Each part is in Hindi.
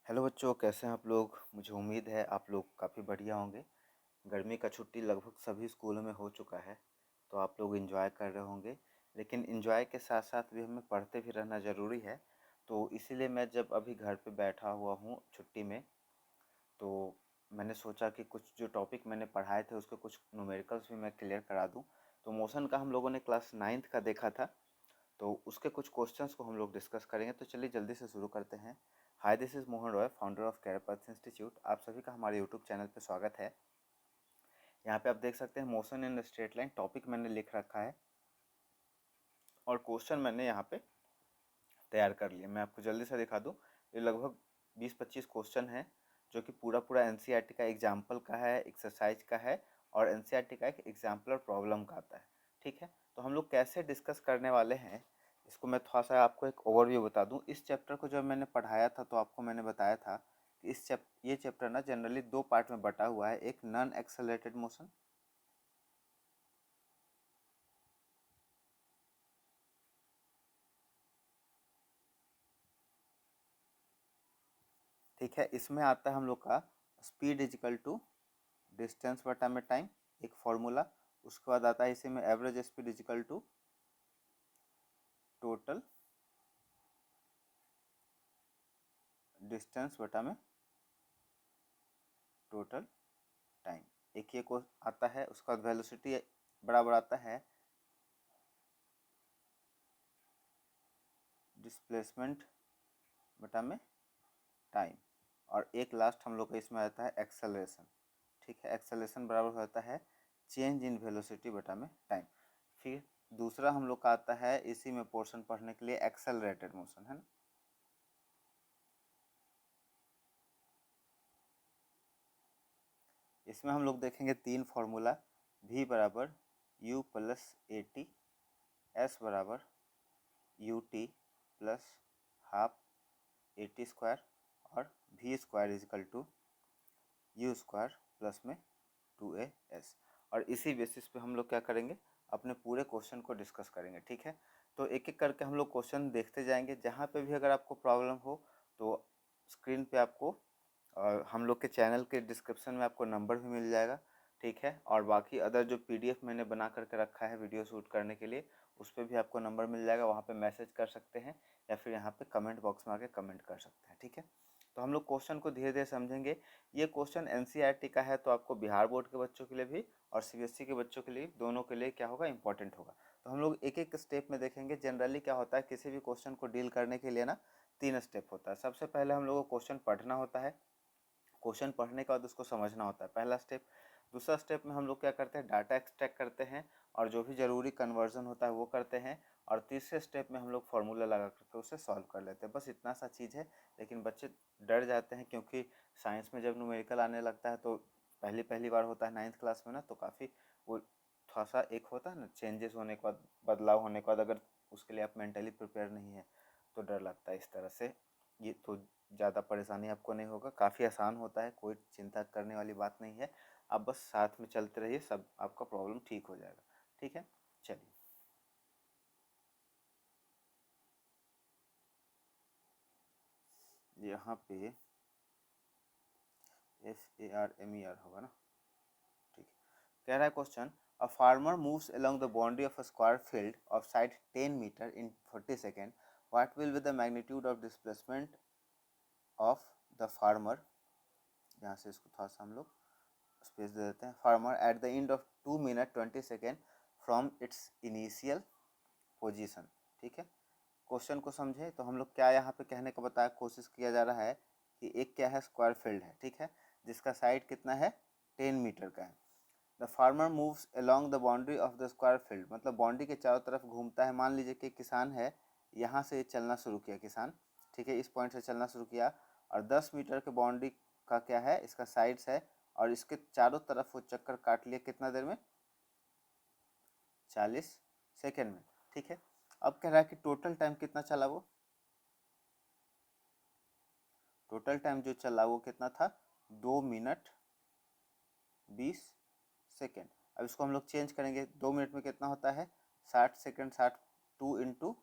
हेलो बच्चों, कैसे हैं आप लोग। मुझे उम्मीद है आप लोग काफ़ी बढ़िया होंगे। गर्मी का छुट्टी लगभग सभी स्कूलों में हो चुका है, तो आप लोग एंजॉय कर रहे होंगे। लेकिन एंजॉय के साथ साथ भी हमें पढ़ते भी रहना ज़रूरी है। तो इसीलिए मैं जब अभी घर पे बैठा हुआ हूँ छुट्टी में, तो मैंने सोचा कि कुछ जो टॉपिक मैंने पढ़ाए थे उसके कुछ न्यूमेरिकल्स भी मैं क्लियर करा दूँ। तो मोशन का हम लोगों ने क्लास 9th का देखा था, तो उसके कुछ क्वेश्चंस को हम लोग डिस्कस करेंगे। तो चलिए जल्दी से शुरू करते हैं। Hi, this is Mohan Roy, founder of career institute. आप सभी का हमारे यूट्यूब चैनल पे स्वागत है। यहाँ पे आप देख सकते हैं motion in straight line topic मैंने लिख रखा है और क्वेश्चन मैंने यहाँ पे तैयार कर लिया। मैं आपको जल्दी से दिखा दूँ। ये लगभग 20-25 क्वेश्चन है जो कि पूरा पूरा एनसीईआरटी का एग्जाम्पल का है, एक्सरसाइज का है और एनसीईआरटी का एक एग्जाम्पलर प्रॉब्लम का आता है। ठीक है, तो हम लोग कैसे डिस्कस करने वाले हैं इसको मैं थोड़ा सा आपको एक ओवरव्यू बता दूं। इस चैप्टर को जब मैंने पढ़ाया था तो आपको मैंने बताया था कि ये चैप्टर ना जनरली दो पार्ट में बटा हुआ है। एक नॉन एक्सेलरेटेड मोशन, ठीक है, इसमें आता है हम लोग का स्पीड इजिकल टू डिस्टेंस बटा में टाइम, एक फॉर्मूला। उसके बाद आता है इसी में average speed is equal to total distance बटा में टोटल टाइम। एक ये को आता है। उसका बाद वेलोसिटी बराबर आता है डिस्प्लेसमेंट बटा में टाइम। और एक लास्ट हम लोग का इसमें आता है एक्सेलरेशन। ठीक है, एक्सेलरेशन बराबर होता है चेंज इन वेलोसिटी बटा में टाइम। फिर दूसरा हम लोग का आता है इसी में पोर्शन पढ़ने के लिए एक्सेलरेटेड मोशन, है ना। इसमें हम लोग देखेंगे तीन फार्मूला। v बराबर u plus a t, s बराबर u t plus half a t square और v square is equal to u square plus में 2as। और इसी बेसिस पे हम लोग क्या करेंगे, अपने पूरे क्वेश्चन को डिस्कस करेंगे। ठीक है, तो एक एक करके हम लोग क्वेश्चन देखते जाएंगे। जहाँ पे भी अगर आपको प्रॉब्लम हो तो स्क्रीन पे आपको हम लोग के चैनल के डिस्क्रिप्शन में आपको नंबर भी मिल जाएगा। ठीक है, और बाकी अदर जो पीडीएफ मैंने बना करके रखा है वीडियो शूट करने के लिए, उस पर भी आपको नंबर मिल जाएगा। वहाँ पे मैसेज कर सकते हैं या फिर यहाँ पे कमेंट बॉक्स में आके कमेंट कर सकते हैं। ठीक है, तो हम लोग क्वेश्चन को धीरे धीरे समझेंगे। ये क्वेश्चन एनसीईआरटी का है, तो आपको बिहार बोर्ड के बच्चों के लिए भी और सीबीएसई के बच्चों के लिए, दोनों के लिए क्या होगा, इंपॉर्टेंट होगा। तो हम लोग एक एक स्टेप में देखेंगे। जनरली क्या होता है, किसी भी क्वेश्चन को डील करने के लिए ना 3 स्टेप होता है। सबसे पहले हम लोग को क्वेश्चन पढ़ना होता है। क्वेश्चन पढ़ने के बाद उसको समझना होता है, पहला स्टेप। दूसरा स्टेप में हम लोग क्या करते हैं, डाटा एक्सट्रैक्ट करते हैं और जो भी ज़रूरी कन्वर्जन होता है वो करते हैं। और तीसरे स्टेप में हम लोग फार्मूला लगा करके उसे सॉल्व कर लेते हैं। बस इतना सा चीज़ है। लेकिन बच्चे डर जाते हैं क्योंकि साइंस में जब न्यूमेरिकल आने लगता है तो पहली पहली बार होता है 9th क्लास में ना, तो काफ़ी वो थोड़ा सा एक होता है ना, चेंजेस होने के बाद, बदलाव होने के बाद अगर उसके लिए आप मेंटली प्रिपेयर नहीं है तो डर लगता है। इस तरह से ये तो ज़्यादा परेशानी आपको नहीं होगा, काफ़ी आसान होता है, कोई चिंता करने वाली बात नहीं है। आप बस साथ में चलते रहिए, सब आपका प्रॉब्लम ठीक हो जाएगा। ठीक है, चलिए। यहाँ पे FARMER होगा ना। ठीक है, कह रहा है question, a farmer moves along the boundary of a square field of side 10 metre in 40 second. What will be the magnitude of displacement of the farmer. यहाँ से इसको थोड़ा सा हम लोग स्पेस दे देते हैं। Farmer at the end of 2 minute 20 second from its initial position. ठीक है, क्वेश्चन को समझे तो हम लोग क्या यहाँ पे कहने का बताया, कोशिश किया जा रहा है कि एक क्या है, स्क्वायर फील्ड है। ठीक है, जिसका साइड कितना है, 10 मीटर का है। The farmer moves along the boundary of the square field, मतलब बाउंड्री के चारों तरफ घूमता है। मान लीजिए कि किसान है, यहाँ से चलना शुरू किया किसान। ठीक है, इस पॉइंट से चलना शुरू किया और 10 मीटर के बाउंड्री का क्या है, इसका साइड्स है और इसके चारों तरफ वो चक्कर काट लिया। कितना देर में, 40 सेकेंड में। ठीक है, अब कह रहा है कि टोटल टाइम कितना चला वो, टोटल टाइम जो चला वो कितना था, 2 मिनट 20 सेकेंड। अब इसको हम लोग चेंज करेंगे, 2 मिनट में कितना होता है, 60 सेकेंड, 60, 2 इंटू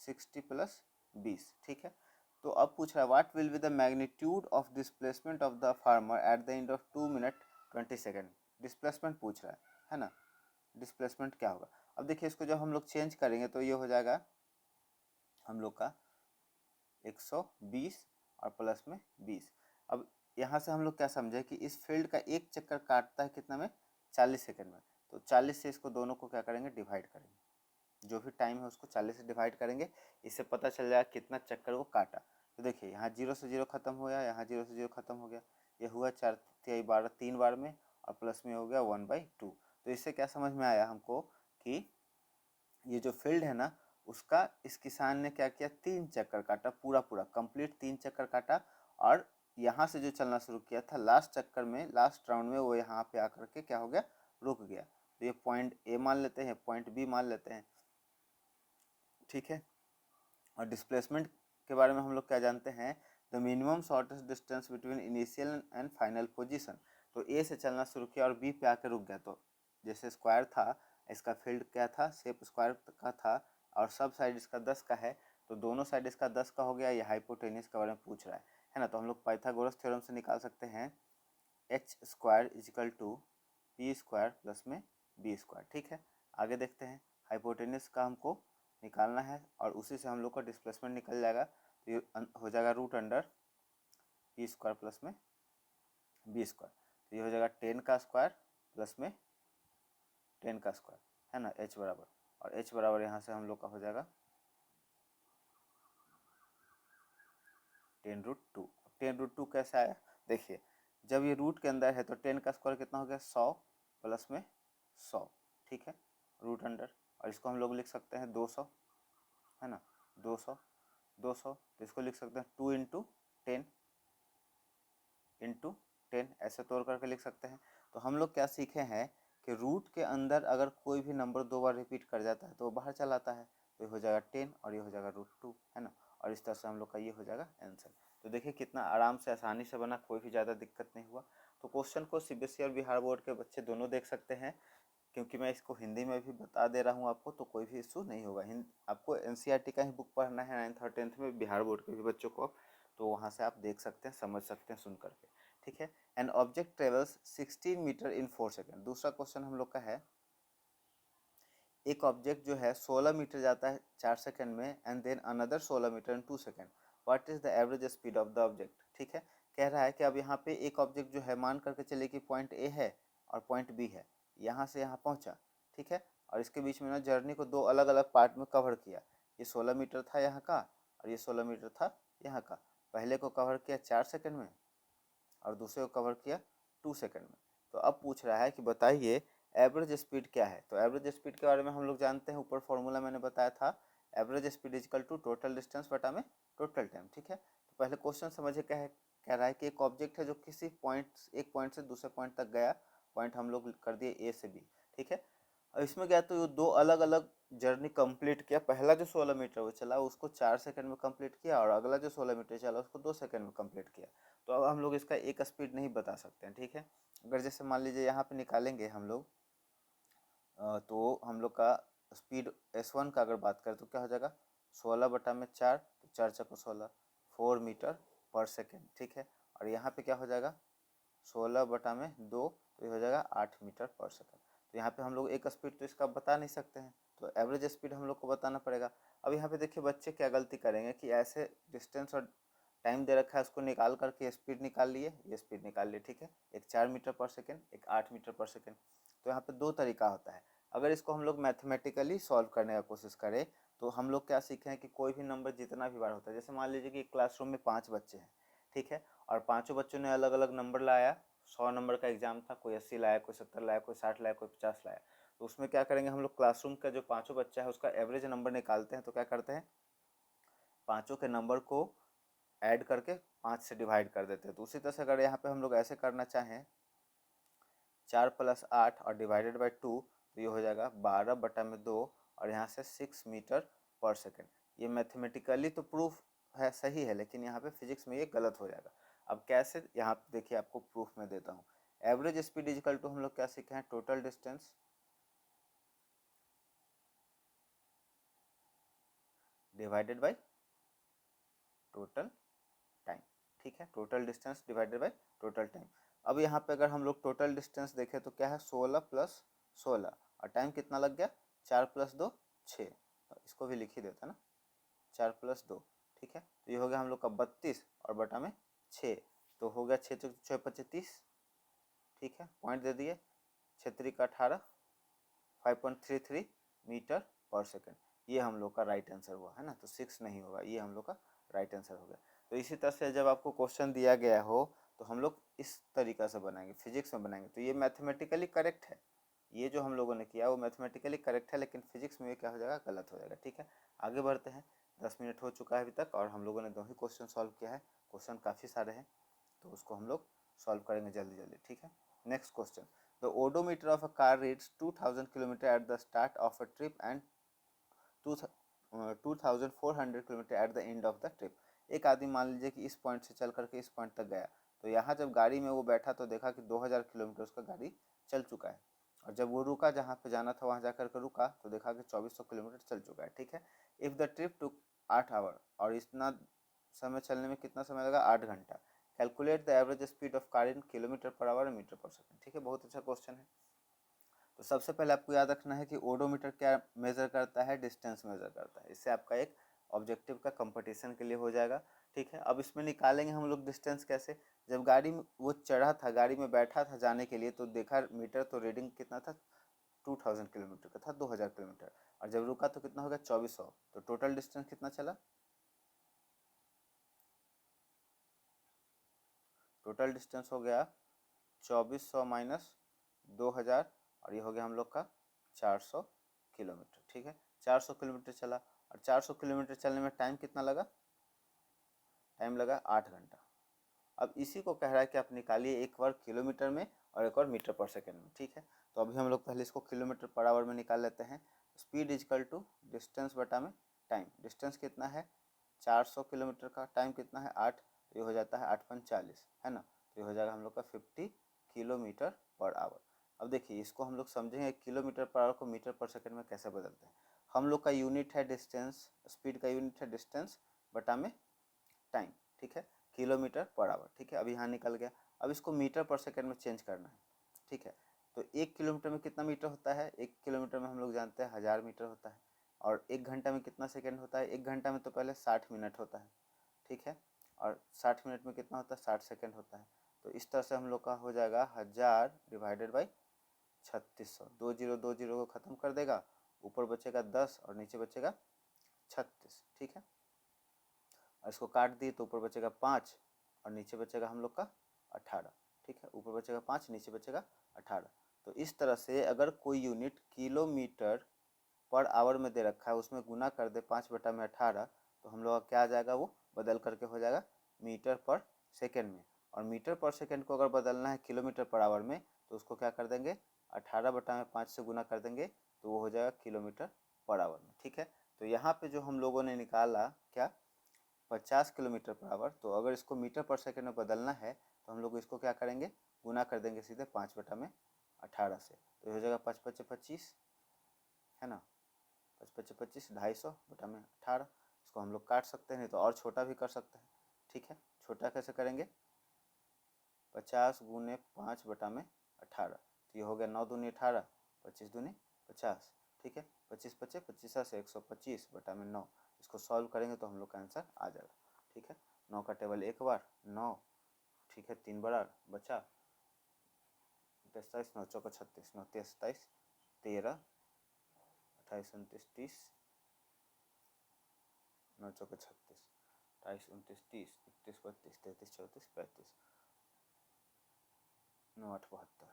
60 प्लस 20। ठीक है, तो अब पूछ रहा है what will be the magnitude of displacement of the farmer at the end of 2 minute 20 second. Displacement पूछ रहा है ना, डिस्प्लेसमेंट क्या होगा। अब देखिए इसको जब हम लोग चेंज करेंगे तो ये हो जाएगा हम लोग का 120 और प्लस में 20। अब यहाँ से हम लोग क्या समझे कि इस फील्ड का एक चक्कर काटता है कितना में, 40 सेकंड में। तो 40 से इसको दोनों को क्या करेंगे, डिवाइड करेंगे। जो भी टाइम है उसको 40 से डिवाइड करेंगे, इससे पता चल जाएगा कितना चक्कर वो काटा। तो देखिए यहाँ 0 से 0 खत्म हो गया, यहाँ 0 से 0 खत्म हो गया, ये हुआ 4×3 = 12 3 बार में, और प्लस में हो गया 1/2। तो इससे क्या समझ में आया हमको कि ये जो फील्ड है ना उसका इस किसान ने क्या किया, 3 चक्कर काटा, पूरा पूरा कंप्लीट 3 चक्कर काटा। और यहाँ से जो चलना शुरू किया था लास्ट चक्कर में, लास्ट राउंड में, वो यहाँ पे आकर के क्या हो गया, रुक गया। तो ये पॉइंट ए मान लेते हैं, पॉइंट बी मान लेते हैं, ठीक है। और डिस्प्लेसमेंट के बारे में हम लोग क्या जानते हैं, the minimum shortest distance between initial and final position. तो ए से चलना शुरू किया और बी पे आकर रुक गया। तो जैसे स्क्वायर था, इसका फील्ड क्या था, शेप स्क्वायर का था, और सब साइड इसका 10 का है, तो दोनों साइड इसका 10 का हो गया। ये हाइपोटेन्यूज के बारे में पूछ रहा है ना। तो हम लोग पाइथागोरस थ्योरम से निकाल सकते हैं h² = p² प्लस में b², ठीक है। आगे देखते हैं, हाइपोटेन्यूज का हमको निकालना है और उसी से हम लोग का डिस्प्लेसमेंट निकल जाएगा। तो ये हो जाएगा √p² प्लस में b²। तो ये हो जाएगा 10 का स्क्वायर प्लस में 10 का स्क्वायर, है ना, h बराबर। और h बराबर यहाँ से हम लोग का हो जाएगा 10√2। अब 10√2 कैसे आया, देखिए जब ये रूट के अंदर है तो 10 का स्क्वायर कितना हो गया, 100 प्लस में 100, ठीक है, √अंडर। और इसको हम लोग लिख सकते हैं 200, है ना, 200 200। तो इसको लिख सकते हैं 2 × 10 × 10, ऐसे तोड़ करके लिख सकते हैं। तो हम लोग क्या सीखे हैं कि रूट के अंदर अगर कोई भी नंबर 2 बार रिपीट कर जाता है तो वो बाहर चला आता है। तो ये हो जाएगा 10 और ये हो जाएगा √2, है ना। और इस तरह से हम लोग का ये हो जाएगा आंसर। तो देखिए कितना आराम से आसानी से बना, कोई भी ज़्यादा दिक्कत नहीं हुआ। तो क्वेश्चन को सीबीएसई और बिहार बोर्ड के बच्चे दोनों देख सकते हैं, क्योंकि मैं इसको हिंदी में भी बता दे रहा हूँ आपको, तो कोई भी इशू नहीं होगा। आपको एनसीईआरटी का ही बुक पढ़ना है 9th और 10th में, बिहार बोर्ड के भी बच्चों को, तो वहाँ से आप देख सकते हैं, समझ सकते हैं सुन करके, ठीक है। An object travels 16 metre in 4 second. दूसरा क्वेश्चन हम लोग का है, एक ऑब्जेक्ट जो है 16 मीटर जाता है 4 सेकंड में, and then another 16 metre in 2 second, what is the average speed of the object, ठीक है। कह रहा है कि अब यहाँ पे एक ऑब्जेक्ट जो है, मान करके चले कि पॉइंट ए है और पॉइंट बी है, यहाँ से यहाँ पहुँचा, ठीक है। और इसके बीच में ना जर्नी को 2 अलग अलग पार्ट में कवर किया। ये 16 मीटर था यहाँ का, और ये 16 मीटर था यहाँ का। पहले को कवर किया 4 सेकंड में और दूसरे को कवर किया 2 सेकंड में। तो अब पूछ रहा है कि बताइए एवरेज स्पीड क्या है। तो एवरेज स्पीड के बारे में हम लोग जानते हैं, ऊपर फॉर्मूला मैंने बताया था, एवरेज स्पीड = टोटल डिस्टेंस बटा में टोटल टाइम, ठीक है। तो पहले क्वेश्चन समझिए, क्या है, कह रहा है कि एक ऑब्जेक्ट है जो किसी एक पॉइंट से दूसरे पॉइंट तक गया। पॉइंट हम लोग कर दिए ए से बी, ठीक है। और इसमें गया तो 2 अलग अलग जर्नी कंप्लीट किया। पहला जो 16 मीटर वो चला उसको 4 सेकंड में कंप्लीट किया, और अगला जो 16 मीटर चला उसको 2 सेकंड में कंप्लीट किया। तो अब हम लोग इसका एक स्पीड नहीं बता सकते हैं, ठीक है। अगर जैसे मान लीजिए यहाँ पे निकालेंगे हम लोग, तो हम लोग का स्पीड S1 का अगर बात करें तो क्या हो जाएगा, 16/4, तो 4 × 16, 4 मीटर पर सेकेंड, ठीक है। और यहाँ पे क्या हो जाएगा, 16/2, तो ये हो जाएगा 8 मीटर पर सेकेंड। तो यहाँ पे हम लोग एक स्पीड तो इसका बता नहीं सकते हैं, तो एवरेज स्पीड हम लोग को बताना पड़ेगा। अब यहाँ पे देखिए बच्चे क्या गलती करेंगे कि ऐसे डिस्टेंस और टाइम दे रखा है, उसको निकाल करके स्पीड निकाल लिए, ये स्पीड निकाल लिए, ठीक है। एक 4 मीटर पर सेकेंड, एक 8 मीटर पर सेकेंड। तो यहाँ पे 2 तरीका होता है। अगर इसको हम लोग मैथमेटिकली सॉल्व करने का कोशिश करें तो हम लोग क्या सीखे हैं कि कोई भी नंबर जितना भी बार होता है, जैसे मान लीजिए कि क्लासरूम में 5 बच्चे हैं, ठीक है, और पाँचों बच्चों ने अलग अलग नंबर लाया। 100 नंबर का एग्जाम था, कोई 80 लाया, कोई 70 लाया, कोई 60 लाया, कोई 50 लाया। तो उसमें क्या करेंगे हम लोग, क्लासरूम का जो पाँचों बच्चा है उसका एवरेज नंबर निकालते हैं। तो क्या करते हैं, पाँचों के नंबर को ऐड करके 5 से डिवाइड कर देते हैं। तो उसी तरह से अगर यहाँ पे हम लोग ऐसे करना चाहें, 4 + 8 और /2, तो ये हो जाएगा 12/2, और यहाँ से 6 मीटर पर सेकेंड। ये मैथमेटिकली तो प्रूफ है, सही है, लेकिन यहाँ पे फिजिक्स में ये गलत हो जाएगा। अब कैसे, यहाँ पे देखिए आपको प्रूफ में देता हूँ। एवरेज स्पीड = हम लोग क्या सीखे हैं, total distance divided by total time, ठीक है, total distance divided by total time. अब यहाँ पे अगर हम लोग टोटल डिस्टेंस देखें तो क्या है 16 + 16 और टाइम कितना लग गया 4 + 2 6, तो इसको भी लिख ही देता ना 4 + 2, ठीक है। तो ये हो गया हम लोग का 32 और बटा में 6, तो हो गया 6 × 6 = 30, ठीक है, पॉइंट दे दिए 6 × 18 5.33 मीटर पर सेकेंड, ये हम लोग का राइट आंसर हुआ है ना। तो 6 नहीं होगा, ये हम लोग का राइट आंसर हो गया। तो इसी तरह से जब आपको क्वेश्चन दिया गया हो तो हम लोग इस तरीका से बनाएंगे, फिजिक्स में बनाएंगे तो ये मैथमेटिकली करेक्ट है, ये जो हम लोगों ने किया वो मैथमेटिकली करेक्ट है, लेकिन फिजिक्स में ये क्या हो जाएगा गलत हो जाएगा, ठीक है। आगे बढ़ते हैं, 10 मिनट हो चुका है अभी तक और हम लोगों ने 2 ही क्वेश्चन सॉल्व किया है, क्वेश्चन काफ़ी सारे हैं तो उसको हम लोग सॉल्व करेंगे जल्दी जल्दी, ठीक है। Next question, the odometer of a car reads 2000 kilometre at the start of a trip and 2400 kilometre at the end of the trip. एक आदमी मान लीजिए कि इस पॉइंट से चल करके इस पॉइंट तक गया, तो यहाँ जब गाड़ी में वो बैठा तो देखा कि 2000 किलोमीटर उसका गाड़ी चल चुका है, और जब वो रुका जहाँ पे जाना था वहाँ जाकर के रुका तो देखा कि 2400 किलोमीटर चल चुका है, ठीक है। If the trip took 8 hour, और इतना समय चलने में कितना समय लगा 8 घंटा। Calculate the average speed of car in kilometre per hour metre per second, ठीक है, बहुत अच्छा क्वेश्चन है। तो सबसे पहले आपको याद रखना है कि ओडोमीटर क्या मेजर करता है, डिस्टेंस मेजर करता है, इससे आपका एक ऑब्जेक्टिव का कंपटीशन के लिए हो जाएगा, ठीक है। अब इसमें निकालेंगे हम लोग डिस्टेंस कैसे, जब गाड़ी में वो चढ़ा था, गाड़ी में बैठा था जाने के लिए, तो देखा मीटर तो रीडिंग कितना था 2000 किलोमीटर का था, 2000 किलोमीटर, और जब रुका तो कितना हो गया 2400, तो टोटल डिस्टेंस कितना चला, टोटल डिस्टेंस हो गया 2400 माइनस 2000 और ये हो गया हम लोग का 400 किलोमीटर, ठीक है। 400 किलोमीटर चला, और 400 किलोमीटर चलने में टाइम कितना लगा, टाइम लगा 8 घंटा। अब इसी को कह रहा है कि आप निकालिए एक बार किलोमीटर में और एक बार मीटर पर सेकेंड में, ठीक है। तो अभी हम लोग पहले इसको किलोमीटर पर आवर में निकाल लेते हैं। स्पीड इजकल टू डिस्टेंस बटा में टाइम, डिस्टेंस कितना है 400 किलोमीटर का, टाइम कितना है 8, तो ये हो जाता है 8×5 = 40, है ना। तो ये हो जाएगा हम लोग का 50 किलोमीटर पर आवर। अब देखिए इसको हम लोग समझेंगे किलोमीटर पर आवर को मीटर पर सेकेंड में कैसे बदलते हैं। हम लोग का यूनिट है डिस्टेंस, स्पीड का यूनिट है डिस्टेंस बटा में टाइम, ठीक है, किलोमीटर पर आवर, ठीक है। अभी यहाँ निकल गया, अब इसको मीटर पर सेकेंड में चेंज करना है, ठीक है। तो 1 किलोमीटर में कितना मीटर होता है, 1 किलोमीटर में हम लोग जानते हैं 1000 मीटर होता है, और 1 घंटा में कितना सेकेंड होता है, 1 घंटा में तो पहले 60 मिनट होता है, ठीक है, और 60 मिनट में कितना होता है 60 सेकेंड होता है। तो इस तरह से हम लोग का हो जाएगा 1000 डिवाइडेड बाई 3600, 20 को ख़त्म कर देगा, ऊपर बचेगा 10 और नीचे बचेगा 36, ठीक है। और इसको काट दिए तो ऊपर बचेगा 5 और नीचे बचेगा हम लोग का 18, ठीक है, ऊपर बचेगा 5 नीचे बचेगा 18। तो इस तरह से अगर कोई यूनिट किलोमीटर पर आवर में दे रखा है उसमें गुना कर दे 5/18, तो हम लोग का क्या आ जाएगा, वो बदल करके हो जाएगा मीटर पर सेकेंड में। और मीटर पर सेकेंड को अगर बदलना है किलोमीटर पर आवर में तो उसको क्या कर देंगे 18/5 से गुना कर देंगे, तो वो हो जाएगा किलोमीटर पर आवर में, ठीक है। तो यहाँ पे जो हम लोगों ने निकाला क्या 50 किलोमीटर पर आवर, तो अगर इसको मीटर पर सेकेंड में बदलना है तो हम लोग इसको क्या करेंगे गुना कर देंगे सीधे 5/18 से, तो हो जाएगा 5×5 = 25, है ना, 5×5 = 25, 250/18। इसको हम लोग काट सकते हैं, नहीं तो और छोटा भी कर सकते हैं, ठीक है। छोटा कैसे करेंगे 50 × 5/18, तो ये हो गया 9 दूनी 18, 25 दूनी 50, ठीक है, 25×5 = 25 से 125/9। इसको सॉल्व करेंगे तो हम लोग का आंसर आ जाएगा, ठीक है। 9 का टेबल एक बार 9, ठीक है, 3 बार बचा 27, 9 चौका 36, 9 तेईस 27, 13, 28 29 30, 9 चौका 36, 28 29 30, 31 32 33 34 35, 9 8 72,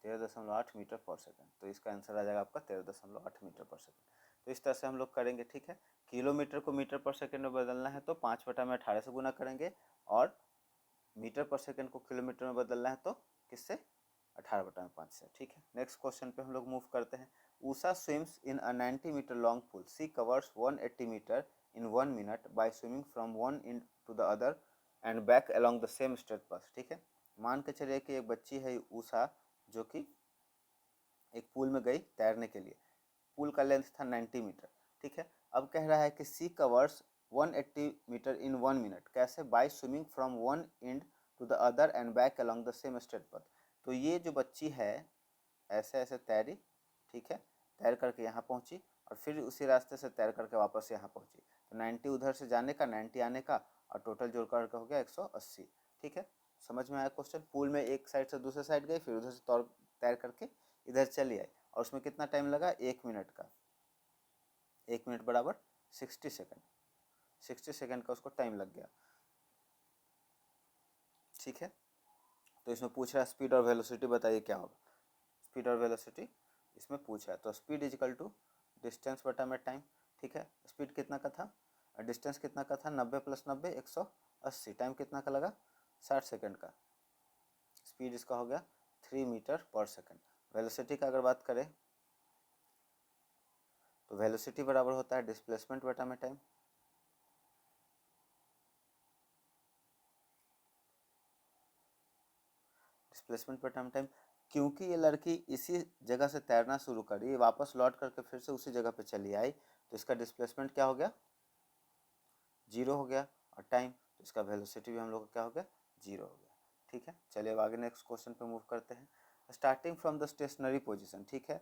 13.8 मीटर पर सेकेंड। तो इसका आंसर आ जाएगा आपका 13.8 मीटर पर सेकेंड। तो इस तरह से हम लोग करेंगे, ठीक है। किलोमीटर को मीटर पर सेकेंड में बदलना है तो 5/18 से गुना करेंगे, और मीटर पर सेकेंड को किलोमीटर में बदलना है तो किससे 18/5 से, ठीक है। नेक्स्ट क्वेश्चन पे हम लोग मूव करते हैं। Usha swims in a 90 metre long pool, she covers 180 metre in 1 minute by swimming from one end to the other end back along the same straight path, ठीक है। मान के चलिए कि एक बच्ची है उषा जो कि एक पूल में गई तैरने के लिए, पूल का लेंथ था 90 मीटर, ठीक है। अब कह रहा है कि she covers 180 metre in 1 minute. कैसे? By swimming from one end to the other end back along the same straight path. तो ये जो बच्ची है ऐसे ऐसे तैरी, ठीक है, तैर करके यहाँ पहुँची और फिर उसी रास्ते से तैर करके वापस यहाँ पहुँची। तो 90 उधर से जाने का, 90 आने का, और टोटल जोड़ करके हो गया 180। ठीक है, समझ में आया क्वेश्चन? पूल में एक साइड से दूसरे साइड गई, फिर उधर से तैर करके इधर चली आई, और उसमें कितना टाइम लगा? 1 मिनट का। 1 मिनट बराबर 60 सेकेंड। 60 सेकेंड का उसको टाइम लग गया। ठीक है, तो इसमें पूछ रहा है स्पीड और वेलोसिटी बताइए क्या होगा। स्पीड और वेलोसिटी इसमें पूछा है, तो स्पीड इजिकल टू डिस्टेंस बटा में टाइम। ठीक है, स्पीड कितना का था, डिस्टेंस कितना का था, 90 + 90 180। टाइम कितना का लगा? 60 सेकेंड का। स्पीड इसका हो गया 3 मीटर पर सेकेंड। वेलोसिटी का अगर बात करें तो वेलोसिटी बराबर होता है डिस्प्लेसमेंट बटा में टाइम। डिस्प्लेसमेंट बटा में टाइम, क्योंकि ये लड़की इसी जगह से तैरना शुरू करी, वापस लौट करके फिर से उसी जगह पे चली आई, तो इसका डिस्प्लेसमेंट क्या हो गया? 0 हो गया। और टाइम, तो इसका वेलोसिटी भी हम लोग का क्या हो गया? 0 हो गया। ठीक है, चलिए अब आगे नेक्स्ट क्वेश्चन पे मूव करते हैं। Starting from the stationary position. ठीक है,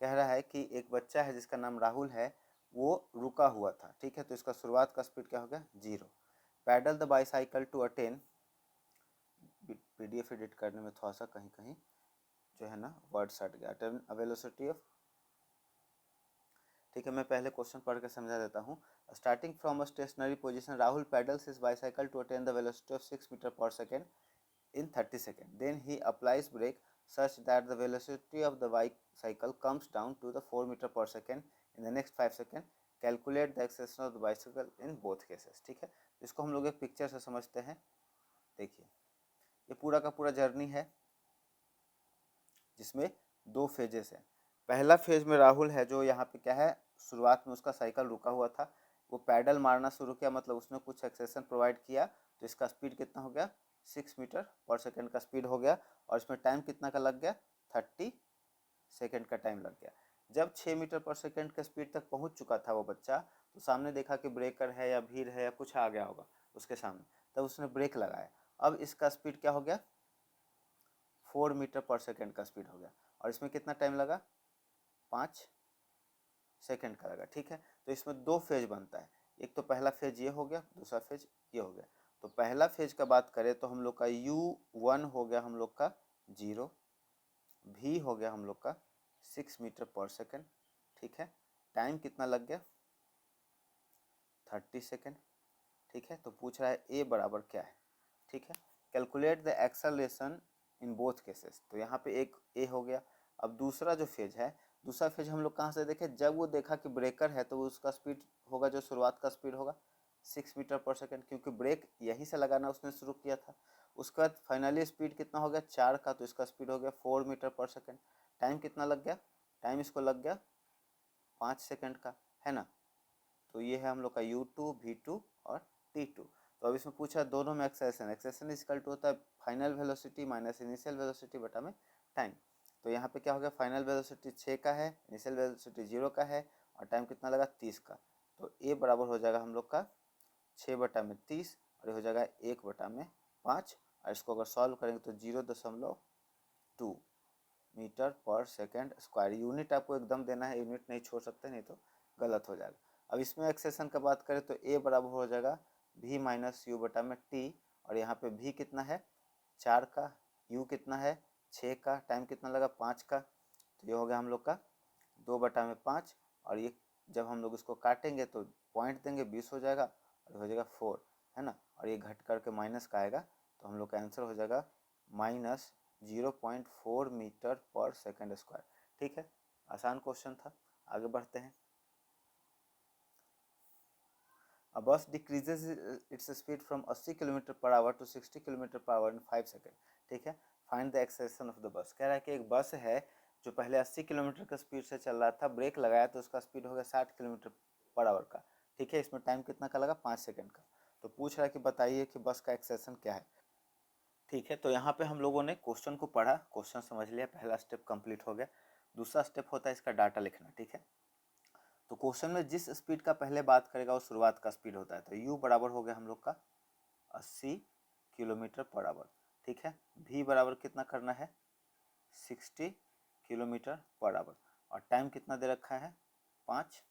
कह रहा है कि एक बच्चा है जिसका नाम राहुल है, वो रुका हुआ था। ठीक है, तो इसका शुरुआत का स्पीड क्या हो गया? 0। Paddle the bicycle to attain, PDF edit करने में थोड़ा सा कहीं कहीं जो है ना वर्ड सट गया। अटेन अ वेलोसिटी ऑफ, ठीक है, मैं पहले क्वेश्चन पढ़ के समझा देता हूँ। Starting from a stationary position Rahul paddles his bicycle to attain the velocity of 6 metre per second in 30 seconds. Then he applies brake such that the velocity of the bicycle comes down to the 4 meter per second in the next 5 seconds. Calculate the acceleration of the bicycle in both cases. ठीक है, इसको हम लोग एक पिक्चर से समझते हैं। देखिए, ये पूरा का पूरा जर्नी है जिसमें 2 फेजेस हैं। पहला फेज में राहुल है जो यहाँ पे क्या है, शुरुआत में उसका साइकिल रुका हुआ था, वो पैडल मारना शुरू किया, मतलब उसने कुछ एक्सेलेरेशन प्रोवाइड किया, तो इसका स्पीड कितना हो गया? 6 मीटर पर सेकेंड का स्पीड हो गया। और इसमें टाइम कितना का लग गया? 30 सेकेंड का टाइम लग गया। जब 6 मीटर पर सेकेंड के स्पीड तक पहुंच चुका था वो बच्चा, तो सामने देखा कि ब्रेकर है या भीड़ है या कुछ आ गया होगा उसके सामने, तब उसने ब्रेक लगाया। अब इसका स्पीड क्या हो गया? 4 मीटर पर सेकेंड का स्पीड हो गया। और इसमें कितना टाइम लगा? 5 सेकेंड का लगा। ठीक है, तो इसमें 2 फेज बनता है। एक तो पहला फेज ये हो गया, दूसरा फेज ये हो गया। तो पहला फेज का बात करें तो हम लोग का U1 हो गया हम लोग का 0, V हो गया हम लोग का 6 मीटर पर सेकेंड। ठीक है, टाइम कितना लग गया? 30 सेकेंड। ठीक है, तो पूछ रहा है A बराबर क्या है। ठीक है, calculate the acceleration in both cases. तो यहाँ पे एक A हो गया। अब दूसरा जो फेज है, दूसरा फेज हम लोग कहाँ से देखें? जब वो देखा कि ब्रेकर है तो उसका स्पीड होगा, जो शुरुआत का स्पीड होगा 6 मीटर पर सेकेंड, क्योंकि ब्रेक यहीं से लगाना उसने शुरू किया था। उसके बाद फाइनली स्पीड कितना हो गया? 4 का, तो इसका स्पीड हो गया 4 मीटर पर सेकेंड। टाइम कितना लग गया? टाइम इसको लग गया 5 सेकेंड का, है ना। तो ये है हम लोग का U2, V2 और T2। तो अब इसमें पूछा दोनों में एक्सेलेरेशन, एक्सेलेरेशन इक्वल टू होता है final velocity minus initial velocity बटा में टाइम। तो यहाँ पे क्या हो गया? फाइनल वेलोसिटी 6 का है, इनिशियल वेलोसिटी 0 का है, और टाइम कितना लगा? 30 का। तो A बराबर हो जाएगा हम लोग का 6 बटा में 30, और ये हो जाएगा 1 बटा में 5। और इसको अगर सॉल्व करेंगे तो 0.2 metre per second square. Unit आपको एकदम देना है, यूनिट नहीं छोड़ सकते, नहीं तो गलत हो जाएगा। अब इसमें एक्सेलेरेशन का बात करें तो A बराबर हो जाएगा V माइनस U बटा में T। और यहाँ पे V कितना है? 4 का, U कितना है? 6 का, टाइम कितना लगा? 5 का। तो ये हो गया हम लोग का 2 बटा में 5। और ये जब हम लोग इसको काटेंगे तो पॉइंट देंगे, 20 हो जाएगा, और हो जाएगा 4, है ना। और ये घट करके माइनस का आएगा, तो हम लोग का आंसर हो जाएगा minus 0.4 metre per second square. ठीक है, आसान क्वेश्चन था। आगे बढ़ते हैं। A bus decreases its speed from 80 kilometre per hour to 60 kilometre per hour in 5 second. ठीक है, find the acceleration of the bus. कह रहा है कि एक बस है जो पहले 80 किलोमीटर का स्पीड से चल रहा था, ब्रेक लगाया तो उसका स्पीड हो गया 60 किलोमीटर पर आवर का। ठीक है, इसमें टाइम कितना का लगा? 5 सेकेंड का। तो पूछ रहा है कि बताइए कि बस का एक्सेलेरेशन क्या है। ठीक है, तो यहाँ पे हम लोगों ने क्वेश्चन को पढ़ा, क्वेश्चन समझ लिया, पहला स्टेप कंप्लीट हो गया। दूसरा स्टेप होता है इसका डाटा लिखना। ठीक है, तो क्वेश्चन में जिस स्पीड का पहले बात करेगा वो शुरुआत का स्पीड होता है। तो u बराबर हो गया हम लोग का 80 किलोमीटर पर आवर, ठीक है। v बराबर कितना करना है 60 किलोमीटर पर आवर, और टाइम कितना दे रखा है 5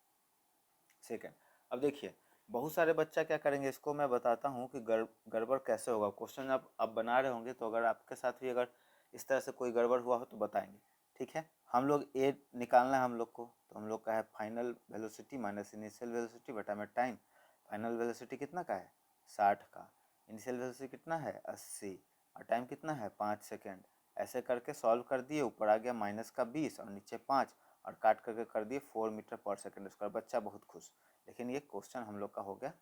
सेकेंड। अब देखिए बहुत सारे बच्चा क्या करेंगे, इसको मैं बताता हूँ कि गड़बड़ कैसे होगा। क्वेश्चन आप बना रहे होंगे, तो अगर आपके साथ भी अगर इस तरह से कोई गड़बड़ हुआ हो तो बताएंगे, ठीक है। हम लोग ए निकालना है हम लोग को, तो हम लोग का है final velocity minus initial velocity बटा में टाइम। फाइनल वेलोसिटी कितना का है 60 का, इनिशियल वेलोसिटी कितना है 80, और टाइम कितना है 5 सेकेंड। ऐसे करके सॉल्व कर दिए, ऊपर आ गया माइनस का 20 और नीचे 5, और काट करके कर दिए 4 मीटर पर सेकेंड स्क्वायर। बच्चा बहुत खुश। लेकिन ये क्वेश्चन हम लोग का हो गया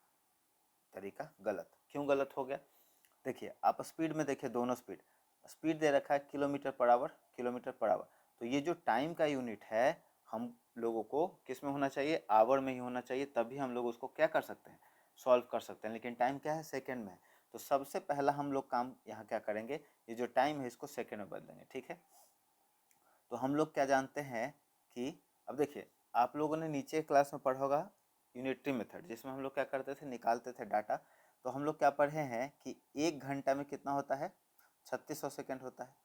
तरीका गलत। क्यों गलत हो गया, देखिए आप स्पीड में देखिए, दोनों स्पीड दे रखा है kilometre per our, kilometre per our. तो ये जो टाइम का यूनिट है हम लोगों को किस में होना चाहिए, आवर में ही होना चाहिए, तभी हम लोग उसको क्या कर सकते हैं सॉल्व कर सकते हैं। लेकिन टाइम क्या है सेकेंड में है। तो सबसे पहला हम लोग काम यहाँ क्या करेंगे, ये जो टाइम है इसको सेकेंड में बदलेंगे, ठीक है। तो हम लोग क्या जानते हैं कि अब देखिए आप लोगों ने नीचे क्लास में पढ़ा होगा यूनिटरी मेथड, जिसमें हम लोग क्या करते थे निकालते थे डाटा। तो हम लोग क्या पढ़े हैं कि 1 घंटा में कितना होता है 3600 सेकेंड होता है।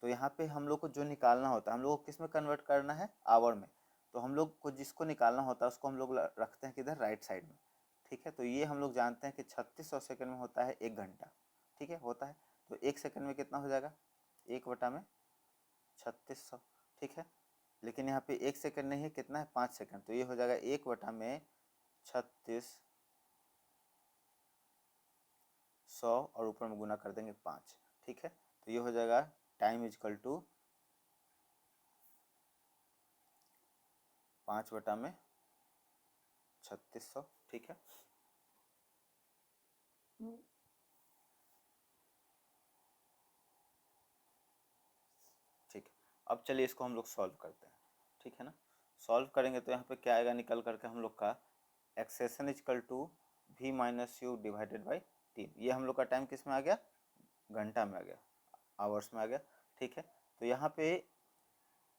तो यहाँ पे हम लोग को जो निकालना होता है हम लोग को किस में कन्वर्ट करना है आवर में। तो हम लोग को जिसको निकालना होता है उसको हम लोग रखते हैं किधर राइट साइड में, ठीक है। तो ये हम लोग जानते हैं कि 3600 सेकेंड में होता है 1 घंटा, ठीक है होता है। तो 1 सेकेंड में कितना हो जाएगा 1/3600, ठीक है। लेकिन यहाँ पे 1 सेकेंड नहीं है, कितना है 5 सेकेंड। तो ये हो जाएगा 1/3600 और ऊपर में गुना कर देंगे 5, ठीक है। तो ये हो जाएगा टाइम इजकल टू 5/3600, ठीक है। ठीक है, अब चलिए इसको हम लोग सॉल्व करते हैं, ठीक है ना। सॉल्व करेंगे तो यहाँ पे क्या आएगा निकल करके हम लोग का acceleration is equal to v minus u divided by 3। ये हम लोग का टाइम किस में आ गया घंटा में आ गया, आवर्स में आ गया, ठीक है। तो यहाँ पे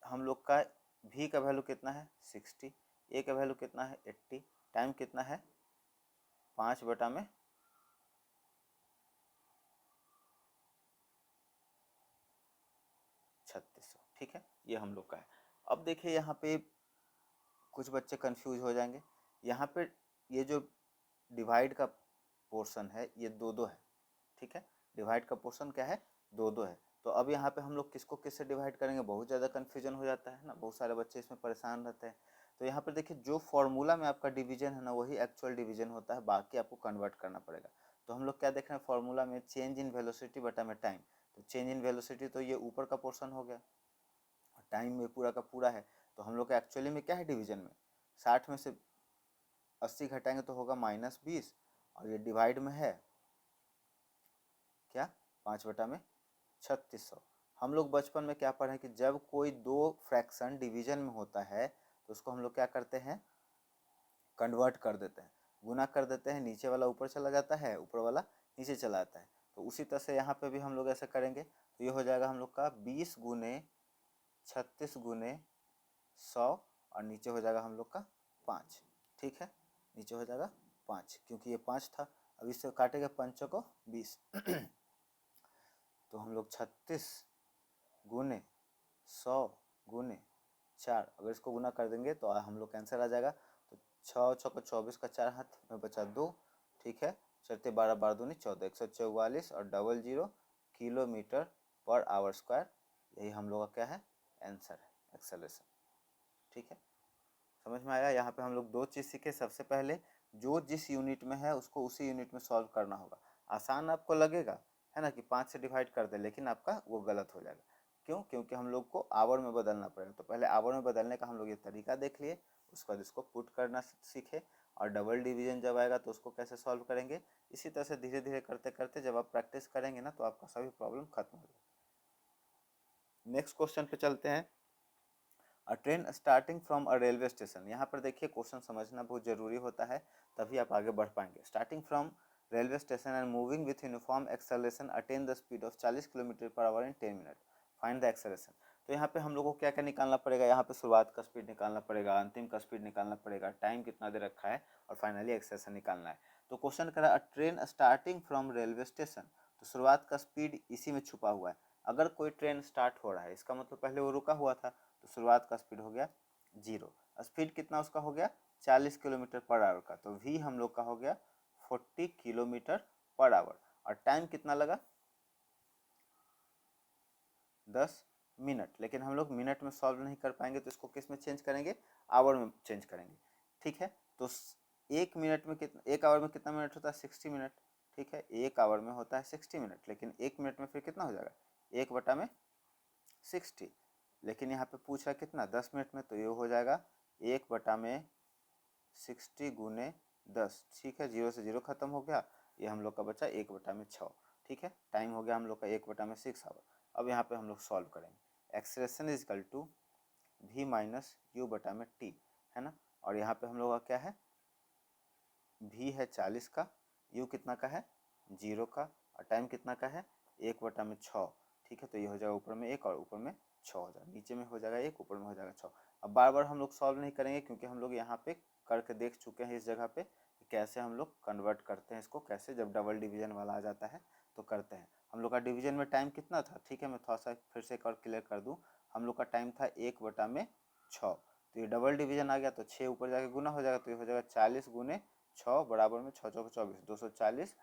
हम लोग का v का वैल्यू कितना है 60, a का वैल्यू कितना है 80, टाइम कितना है 5/3600, ठीक है। ये हम लोग का है। अब देखिए यहाँ पे कुछ बच्चे कंफ्यूज हो जाएंगे, यहाँ पे ये जो डिवाइड का पोर्शन है ये 2-2 है, ठीक है। डिवाइड का पोर्शन क्या है 2-2 है। तो अब यहाँ पे हम लोग किसको किससे डिवाइड करेंगे, बहुत ज़्यादा कन्फ्यूजन हो जाता है ना, बहुत सारे बच्चे इसमें परेशान रहते हैं। तो यहाँ पर देखिए जो फॉर्मूला में आपका डिवीजन है ना वही एक्चुअल डिवीजन होता है, बाकी आपको कन्वर्ट करना पड़ेगा। तो हम लोग क्या देख रहे हैं फॉर्मूला में चेंज इन वेलोसिटी बटा में टाइम। तो चेंज इन वेलोसिटी तो ये ऊपर का पोर्शन हो गया, टाइम में पूरा का पूरा है। तो हम लोग का एक्चुअली में क्या है डिवीजन में 60 में से 80 घटाएंगे तो होगा -20, और ये डिवाइड में है क्या 5/3600। हम लोग बचपन में क्या पढ़े कि जब कोई दो फ्रैक्शन डिवीजन में होता है तो उसको हम लोग क्या करते हैं कन्वर्ट कर देते हैं, गुना कर देते हैं, नीचे वाला ऊपर चला जाता है ऊपर वाला नीचे चला आता है। तो उसी तरह से यहाँ पे भी हम लोग ऐसा करेंगे। तो ये हो जाएगा हम लोग का 20 गुने 36 गुने 100, और नीचे हो जाएगा हम लोग का 5, ठीक है। नीचे हो जाएगा 5 क्योंकि ये 5 था। अब इससे काटेगा 5 को 20 तो हम लोग 36 गुने 100 गुने 4, अगर इसको गुना कर देंगे तो हम लोग का आंसर आ जाएगा। तो 6 को 24 का 4 हाथ में बचा 2, ठीक है। 4×12 = 14, 144 और 00 किलोमीटर पर आवर स्क्वायर। यही हम लोग का क्या है आंसर है एक्सेलरेशन, ठीक है। समझ में आया। यहाँ पे हम लोग 2 चीज़ सीखे। सबसे पहले जो जिस यूनिट में है उसको उसी यूनिट में सॉल्व करना होगा। आसान आपको लगेगा है ना कि 5 से डिवाइड कर दे, लेकिन आपका वो गलत हो जाएगा। क्यों, क्योंकि हम लोग को आवर में बदलना पड़ेगा। तो पहले आवर में बदलने का हम लोग ये तरीका देख लिए, उसके बाद इसको पुट करना सीखे, और डबल डिवीजन जब आएगा तो उसको कैसे सॉल्व करेंगे। इसी तरह से धीरे धीरे करते करते जब आप प्रैक्टिस करेंगे ना तो आपका सभी प्रॉब्लम खत्म हो जाएगा। नेक्स्ट क्वेश्चन पे चलते हैं। अ train starting from a railway station. यहाँ पर देखिए क्वेश्चन समझना बहुत जरूरी होता है, तभी आप आगे बढ़ पाएंगे। Starting from railway station and moving with uniform acceleration attain the speed of 40 kilometre per hour in 10 minute, find the acceleration. तो यहाँ पे हम लोग को क्या क्या निकालना पड़ेगा, यहाँ पे शुरुआत का स्पीड निकालना पड़ेगा, अंतिम का स्पीड निकालना पड़ेगा, टाइम कितना दे रखा है और फाइनली एक्सेलेरेशन निकालना है। तो क्वेश्चन कह रहा है train starting from railway station, तो शुरुआत का स्पीड इसी में छुपा हुआ है। अगर कोई ट्रेन स्टार्ट हो रहा है इसका मतलब पहले वो रुका हुआ था, तो शुरुआत का स्पीड हो गया 0। स्पीड कितना उसका हो गया 40 किलोमीटर पर आवर का, तो v हम लोग का हो गया 40 किलोमीटर पर आवर। और टाइम कितना लगा 10 मिनट, लेकिन हम लोग मिनट में सॉल्व नहीं कर पाएंगे, तो इसको किस में चेंज करेंगे, आवर में चेंज करेंगे। ठीक है, तो एक मिनट में कितना, एक आवर में कितना मिनट होता है 60 मिनट। ठीक है, एक आवर में होता है 60 मिनट, लेकिन एक मिनट में फिर कितना हो जाएगा 1/60। लेकिन यहाँ पे पूछ रहा है कितना 10 मिनट में, तो ये हो जाएगा 1/60 गुने 10। ठीक है, 0 से 0 खत्म हो गया, ये हम लोग का बचा 1/6। ठीक है, टाइम हो गया हम लोग का 1/6 आवर। अब यहाँ पे हम लोग सॉल्व करेंगे। Acceleration is equal to v minus u बटा में टी, है ना। और यहाँ पे हम लोग का क्या है, v है 40 का, u कितना का है 0 का, और टाइम कितना का है 1/6। ठीक है, तो ये हो जाएगा ऊपर में 1 और ऊपर में 6 हो जाएगा, नीचे में हो जाएगा 1, ऊपर में हो जाएगा 6। अब बार बार हम लोग सॉल्व नहीं करेंगे, क्योंकि हम लोग यहाँ पे करके देख चुके हैं इस जगह पे कैसे हम लोग कन्वर्ट करते हैं इसको, कैसे जब डबल डिवीजन वाला आ जाता है तो करते हैं। हम लोग का डिवीजन में टाइम कितना था, ठीक है मैं थोड़ा सा फिर से एक और क्लियर कर दूं। हम लोग का टाइम था 1/6, तो ये डबल डिवीजन आ गया तो 6 ऊपर जाके गुना हो जाएगा, तो ये हो जाएगा 40 गुने 6 बराबर में 6 चौक 24, 240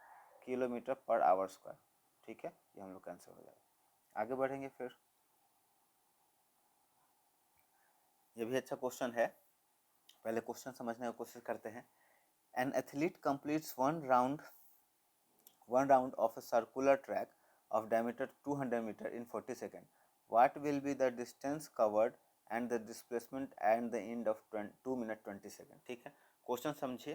किलोमीटर पर आवर स्क्वायर। ठीक है, ये हम लोग का आंसर हो जाएगा। आगे बढ़ेंगे फिर, ये भी अच्छा क्वेश्चन है, पहले क्वेश्चन समझने की कोशिश करते हैं। An athlete completes one round of a circular track of diameter 200 meter in 40 seconds. What will be the distance covered and the displacement at the end of 2 minute 20 seconds? ठीक है, क्वेश्चन समझिए।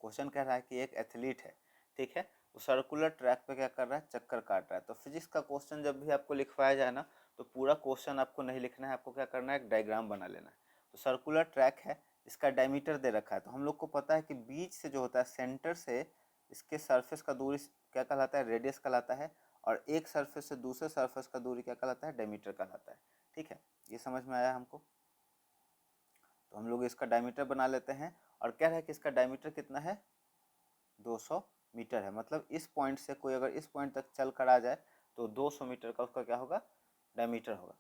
क्वेश्चन कह रहा है कि एक एथलीट है, ठीक है, वो सर्कुलर ट्रैक पे क्या कर रहा है, चक्कर काट रहा है। तो फिजिक्स का क्वेश्चन जब भी आपको लिखवाया जाए ना, तो पूरा क्वेश्चन आपको नहीं लिखना है, आपको क्या करना है, एक डायग्राम बना लेना है। तो सर्कुलर ट्रैक है, इसका डायमीटर दे रखा है, तो हम लोग को पता है कि बीच से जो होता है सेंटर से इसके सरफेस का दूरी क्या कहलाता है, रेडियस कहलाता है, और एक सरफेस से दूसरे सरफेस का दूरी क्या कहलाता है, डायमीटर कहलाता है। ठीक है, ये समझ में आया हमको। तो हम लोग इसका डायमीटर बना लेते हैं, और कह रहा है कि इसका डायमीटर कितना है 200 मीटर है। मतलब इस पॉइंट से कोई अगर इस पॉइंट तक चल कर आ जाए तो 200 मीटर का उसका क्या होगा, डायमीटर होगा।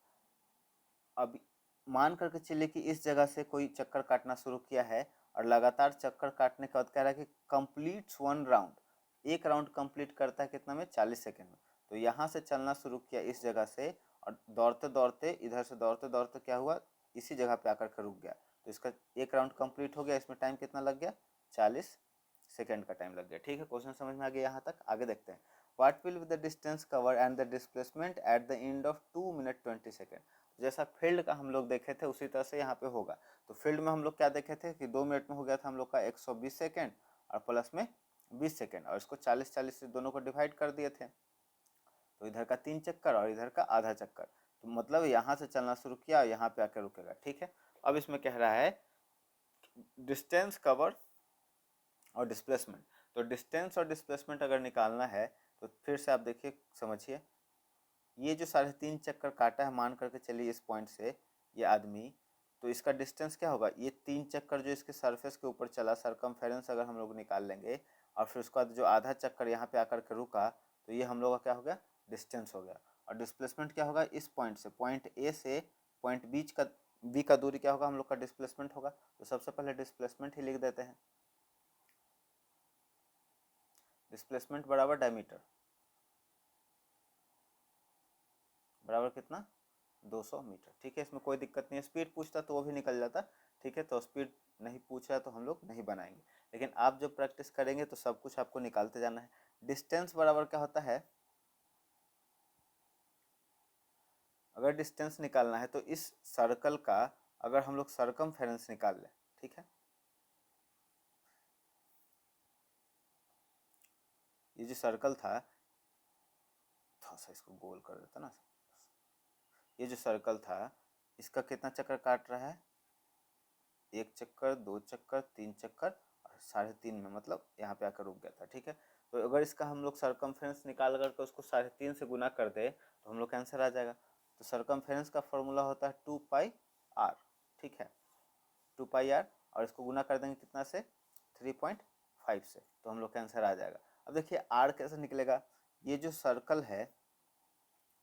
अब मान करके चलिए कि इस जगह से कोई चक्कर काटना शुरू किया है, और लगातार चक्कर काटने के बाद कह रहा है कि कंप्लीट्स वन राउंड, एक राउंड कंप्लीट करता है कितना में 40 सेकेंड में। तो यहाँ से चलना शुरू किया इस जगह से, और दौड़ते दौड़ते इधर से दौड़ते दौड़ते क्या हुआ, इसी जगह पे आकर के रुक गया। तो इसका एक राउंड कंप्लीट हो गया, इसमें टाइम कितना लग गया 40 सेकेंड का टाइम लग गया। ठीक है, क्वेश्चन समझ में आ गया यहाँ तक। आगे देखते हैं, what will be the distance cover and the displacement at the end of 2 minute 20 second. जैसा फील्ड का हम लोग देखे थे उसी तरह से यहाँ पे होगा। तो फील्ड में हम लोग क्या देखे थे कि 2 मिनट में हो गया था हम लोग का 120 सेकेंड, और प्लस में 20 सेकेंड, और इसको 40-40 से दोनों को डिवाइड कर दिए थे। तो इधर का 3 चक्कर और इधर का आधा चक्कर, तो मतलब यहाँ से चलना शुरू किया, यहाँ पे आकर रुकेगा। ठीक है, अब इसमें कह रहा है डिस्टेंस कवर और डिस्प्लेसमेंट। तो डिस्टेंस और डिस्प्लेसमेंट अगर निकालना है तो फिर से आप देखिए समझिए, ये जो 3.5 चक्कर काटा है, मान करके चलिए इस पॉइंट से ये आदमी, तो इसका डिस्टेंस क्या होगा, ये 3 चक्कर जो इसके सरफेस के ऊपर चला, सरकमफेरेंस अगर हम लोग निकाल लेंगे, और फिर उसके बाद जो आधा चक्कर यहाँ पे आकर के रुका, तो ये हम लोग का क्या हो गया, डिस्टेंस हो गया। और डिस्प्लेसमेंट क्या होगा, इस पॉइंट से, पॉइंट ए से पॉइंट बी का दूरी क्या होगा, हम लोग का डिस्प्लेसमेंट होगा। तो सबसे पहले डिस्प्लेसमेंट ही लिख देते हैं। डिस्प्लेसमेंट बराबर डायमीटर बराबर कितना 200 मीटर। ठीक है, इसमें कोई दिक्कत नहीं है। स्पीड पूछता तो वो भी निकल जाता। ठीक है, तो स्पीड नहीं पूछा तो हम लोग नहीं बनाएंगे, लेकिन आप जब प्रैक्टिस करेंगे तो सब कुछ आपको निकालते जाना है। डिस्टेंस बराबर क्या होता है, अगर डिस्टेंस निकालना है तो इस सर्कल का अगर हम लोग सरकमफेरेंस निकाल लें, ठीक है, ये जो सर्कल था, थोड़ा सा इसको गोल कर देता ना, ये जो सर्कल था इसका कितना चक्कर काट रहा है, 1 चक्कर, 2 चक्कर, 3 चक्कर, और 3.5 में मतलब यहाँ पे आकर रुक गया था। ठीक है, तो अगर इसका हम लोग सरकमफेरेंस निकाल करके उसको 3.5 से गुना कर दे तो हम लोग का आंसर आ जाएगा। तो सरकमफेरेंस का फॉर्मूला होता है 2πr, ठीक है, 2πr, और इसको गुना कर देंगे कितना से 3.5 से, तो हम लोग का आंसर आ जाएगा। अब देखिए r कैसे निकलेगा, ये जो सर्कल है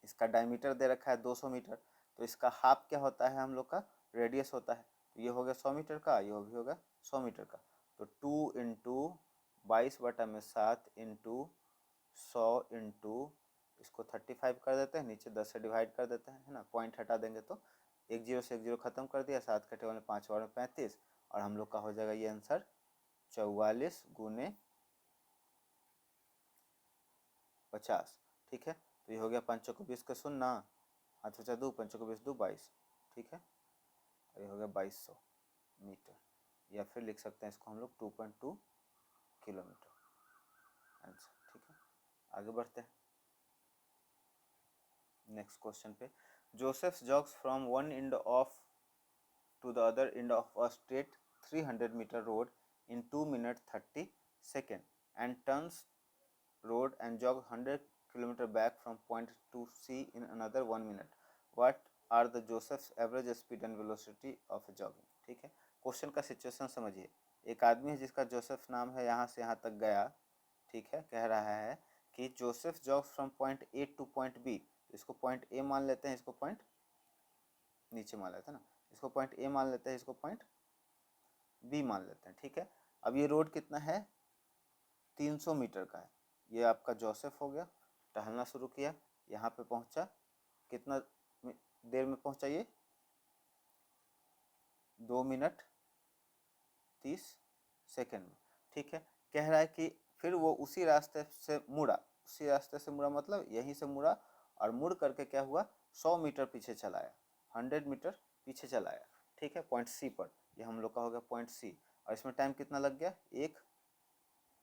इसका डायमीटर दे रखा है 200 मीटर, तो इसका हाफ क्या होता है हम लोग का रेडियस होता है, तो ये हो गया 100 मीटर का, ये भी होगा 100 मीटर का, तो 2 इंटू 22/7 इंटू 100 इंटू इसको 35 कर देते हैं, नीचे 10 से डिवाइड कर देते हैं, है ना, पॉइंट हटा देंगे तो एक जीरो से एक जीरो खत्म कर दिया, 7 कटे वाले 5 और 35, और हम लोग का हो जाएगा ये आंसर 44 गुने 50, ठीक है। तो ये हो गया 5 को 20 का 0, हाथ बचा 2, 5 को 20 2 22, ठीक है, और ये हो गया 2200 मीटर, या फिर लिख सकते हैं इसको हम लोग 2.2 किलोमीटर आंसर, ठीक है। आगे बढ़ते हैं नेक्स्ट क्वेश्चन पे। Joseph jogs from one end of to the other end of a straight 300 meter road in 2 minutes 30 seconds and turns road and jogs 100 km back from point to C in another 1 minute. What are the Joseph's average speed and velocity of jogging? ठीक है, क्वेश्चन का सिचुएशन समझिए। एक आदमी है जिसका जोसेफ नाम है, यहाँ से यहाँ तक गया, ठीक है, कह रहा है कि Joseph jogs from point A to point B, तो इसको पॉइंट ए मान लेते हैं, इसको पॉइंट नीचे मान लेते हैं ना, इसको पॉइंट ए मान लेते हैं, इसको पॉइंट बी मान लेते हैं, ठीक है। अब ये रोड कितना है 300 मीटर का है, ये आपका जोसेफ हो गया, टहलना शुरू किया, यहाँ पे पहुँचा, कितना देर में पहुँचा ये 2 मिनट 30 सेकेंड में, ठीक है। कह रहा है कि फिर वो उसी रास्ते से मुड़ा, उसी रास्ते से मुड़ा मतलब यहीं से मुड़ा, और मुड़ करके क्या हुआ 100 मीटर पीछे चलाया, 100 मीटर पीछे चलाया, ठीक है, पॉइंट सी पर, ये हम लोग का हो गया पॉइंट सी, और इसमें टाइम कितना लग गया 1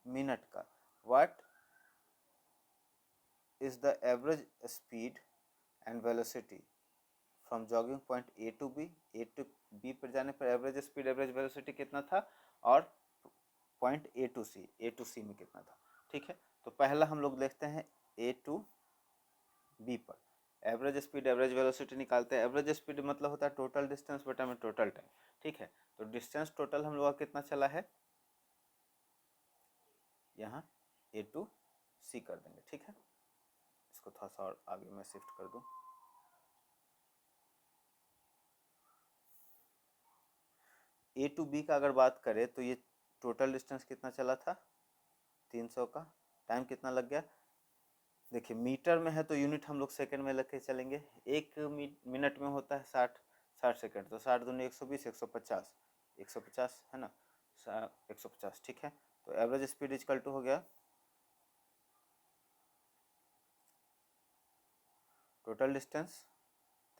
मिनट का। What is the average speed and velocity from jogging point A to B, A to B पर जाने पर एवरेज स्पीड एवरेज वेलोसिटी कितना था, और पॉइंट ए टू सी में कितना था, ठीक है। तो पहला हम लोग देखते हैं ए टू बी पर एवरेज स्पीड एवरेज वेलोसिटी निकालते हैं। एवरेज स्पीड मतलब होता है टोटल डिस्टेंस बटा में टोटल टाइम, ठीक है। तो डिस्टेंस टोटल हम लोग का कितना चला है, यहाँ ए टू सी कर देंगे, ठीक है। इसको थोड़ा सा और आगे मैं शिफ्ट कर दूं, ए टू बी का अगर बात करें तो ये टोटल डिस्टेंस कितना चला था 300 का, टाइम कितना लग गया, देखिए मीटर में है तो यूनिट हम लोग सेकंड में लेके चलेंगे, एक मिनट में होता है 60 सेकंड, तो 60 दूनी 120 150 है ना, 150, ठीक है। तो एवरेज स्पीड इक्वल टू हो गया total distance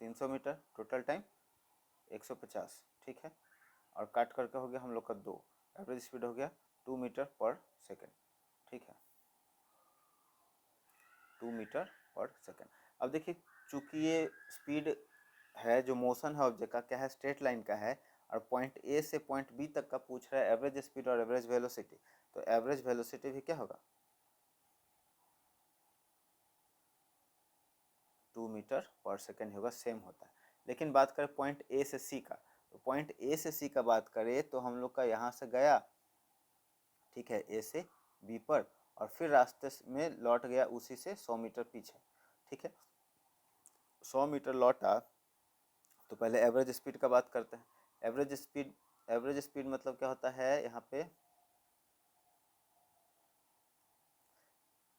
300 metre, total time 150, ठीक है, और काट करके हो गया हम लोग का 2, एवरेज स्पीड हो गया 2 मीटर पर सेकेंड, ठीक है, 2 मीटर पर सेकेंड। अब देखिए चूंकि ये स्पीड है, जो मोशन है ऑब्जेक्ट का क्या है स्ट्रेट लाइन का है, और पॉइंट ए से पॉइंट बी तक का पूछ रहा है एवरेज स्पीड और एवरेज वेलोसिटी, तो एवरेज वेलोसिटी भी क्या होगा 2 मीटर पर सेकेंड होगा, सेम होता है। लेकिन बात करें पॉइंट ए से सी का, तो पॉइंट ए से सी का बात करें तो हम लोग का यहाँ से गया, ठीक है, ए से बी पर, और फिर रास्ते में लौट गया उसी से 100 मीटर पीछे, ठीक है, 100 मीटर लौटा, तो पहले एवरेज स्पीड का बात करते हैं। एवरेज स्पीड मतलब क्या होता है यहाँ पे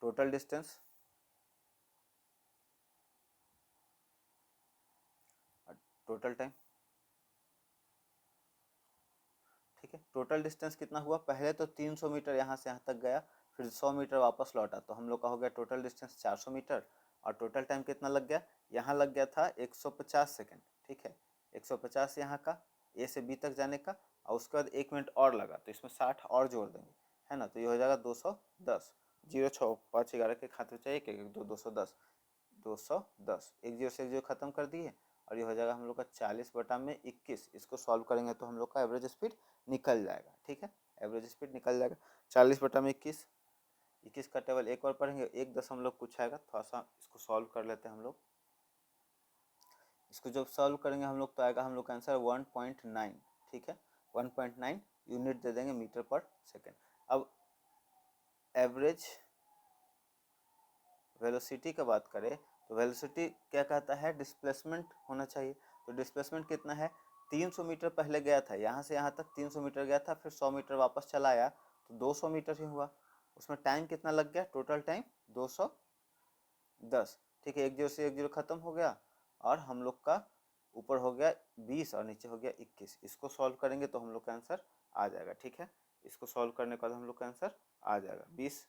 टोटल डिस्टेंस टोटल टाइम, ठीक है। टोटल डिस्टेंस कितना हुआ, पहले तो 300 मीटर यहाँ से यहाँ तक गया, फिर 100 मीटर वापस लौटा, तो हम लोग का हो गया टोटल डिस्टेंस 400 मीटर, और टोटल टाइम कितना लग गया, यहाँ लग गया था 150 सेकेंड, ठीक है, 150 यहाँ का ए से बी तक जाने का, और उसके बाद 1 मिनट और लगा, तो इसमें 60 और जोड़ देंगे, है ना, तो ये हो जाएगा 210, 0 6 5 11 के खाते चाहिए, 1 1 2 210, 210, एक जीरो से एक जीरो खत्म कर दिए, और ये हो जाएगा हम लोग का 40/21, इसको सॉल्व करेंगे तो हम लोग का एवरेज स्पीड निकल जाएगा, ठीक है, एवरेज स्पीड निकल जाएगा 40/21, 21 का टेबल एक और पढ़ेंगे, 1 दशमलव कुछ आएगा, थोड़ा सा इसको सॉल्व कर लेते हैं हम लोग। इसको जब सॉल्व करेंगे हम लोग तो आएगा हम लोग का आंसर 1.9, ठीक है, 1.9 यूनिट दे देंगे मीटर पर सेकेंड। अब एवरेज वेलोसिटी का बात करें तो वेलोसिटी क्या कहता है, डिस्प्लेसमेंट होना चाहिए। तो डिस्प्लेसमेंट कितना है, 300 मीटर पहले गया था, यहाँ से यहाँ तक 300 मीटर गया था, फिर 100 मीटर वापस चला आया तो 200 मीटर ही हुआ। उसमें टाइम कितना लग गया, टोटल टाइम 210, ठीक है, एक जीरो से एक जीरो खत्म हो गया और हम लोग का ऊपर हो गया 20 और नीचे हो गया 21। इसको सॉल्व करेंगे तो हम लोग का आंसर आ जाएगा, ठीक है, इसको सॉल्व करने के बाद हम लोग का आंसर आ जाएगा 20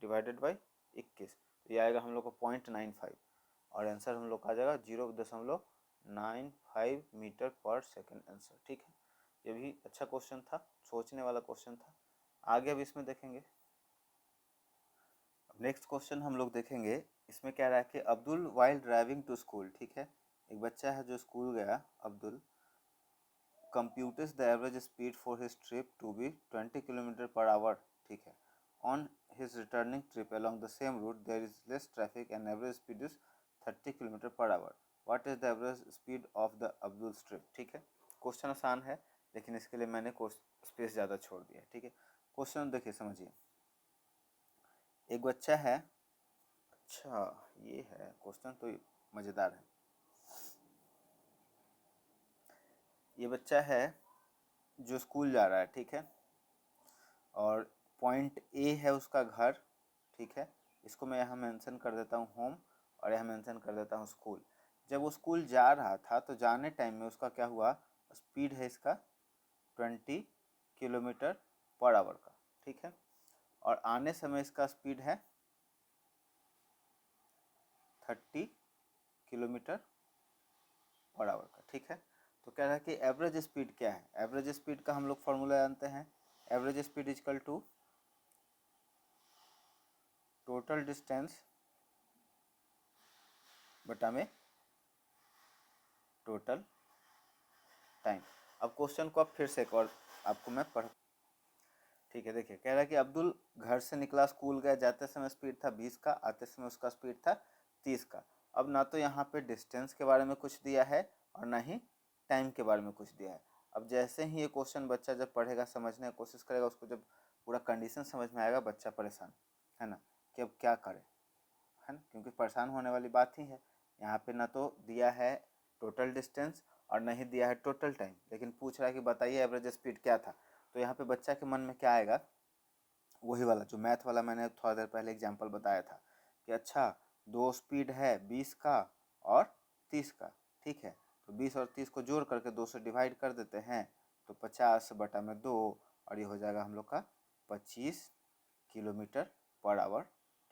डिवाइडेड बाई 21, तो ये आएगा हम लोग को 0.95 और आंसर हम लोग का आ जाएगा 0.95 मीटर पर सेकेंड आंसर, ठीक है। ये भी अच्छा क्वेश्चन था, सोचने वाला क्वेश्चन था। आगे अब इसमें देखेंगे, नेक्स्ट क्वेश्चन हम लोग देखेंगे। इसमें क्या रहा है कि Abdul while driving to school, ठीक है, एक बच्चा है जो स्कूल गया, Abdul, computers the average speed for his trip to be 20 kilometre per hour, ठीक है, on his returning trip along the same route there is less traffic and average speed is 30 kilometre per hour, what is the average speed of the Abdul trip, ठीक है। क्वेश्चन आसान है लेकिन इसके लिए मैंने स्पेस ज़्यादा छोड़ दिया है, ठीक है। क्वेश्चन देखिए, समझिए, एक बच्चा है, अच्छा ये है क्वेश्चन तो मज़ेदार है। ये बच्चा है जो स्कूल जा रहा है, ठीक है, और पॉइंट ए है उसका घर, ठीक है, इसको मैं यहाँ मेंशन कर देता हूँ होम और यहाँ मेंशन कर देता हूँ स्कूल। जब वो स्कूल जा रहा था तो जाने टाइम में उसका क्या हुआ, स्पीड है इसका 20 किलोमीटर पर आवर का, ठीक है, और आने समय इसका स्पीड है 30 किलोमीटर पर आवर का, ठीक है। तो कह रहा है कि एवरेज स्पीड क्या है, एवरेज स्पीड का हम लोग फॉर्मूला जानते हैं, average speed is equal to total distance बटा में टोटल टाइम। अब क्वेश्चन को अब फिर से एक और आपको मैं पढ़, ठीक है, देखिए, कह रहा है कि अब्दुल घर से निकला, स्कूल गया, जाते समय स्पीड था 20 का, आते समय उसका स्पीड था 30 का। अब ना तो यहाँ पे डिस्टेंस के बारे में कुछ दिया है और ना ही टाइम के बारे में कुछ दिया है। अब जैसे ही ये क्वेश्चन बच्चा जब पढ़ेगा, समझने की कोशिश करेगा, उसको जब पूरा कंडीशन समझ में आएगा, बच्चा परेशान है ना कि अब क्या करे, है ना, क्योंकि परेशान होने वाली बात ही है। यहाँ पे ना तो दिया है टोटल डिस्टेंस और नहीं दिया है टोटल टाइम, लेकिन पूछ रहा है कि बताइए एवरेज स्पीड क्या था। तो यहाँ पे बच्चा के मन में क्या आएगा, वही वाला जो मैथ वाला मैंने थोड़ा देर पहले एग्जांपल बताया था कि अच्छा दो स्पीड है 20 का और 30 का, ठीक है, तो 20 और 30 को जोड़ करके 2 से डिवाइड कर देते हैं तो 50 बटा में 2 और ये हो जाएगा हम लोग का 25 किलोमीटर पर आवर,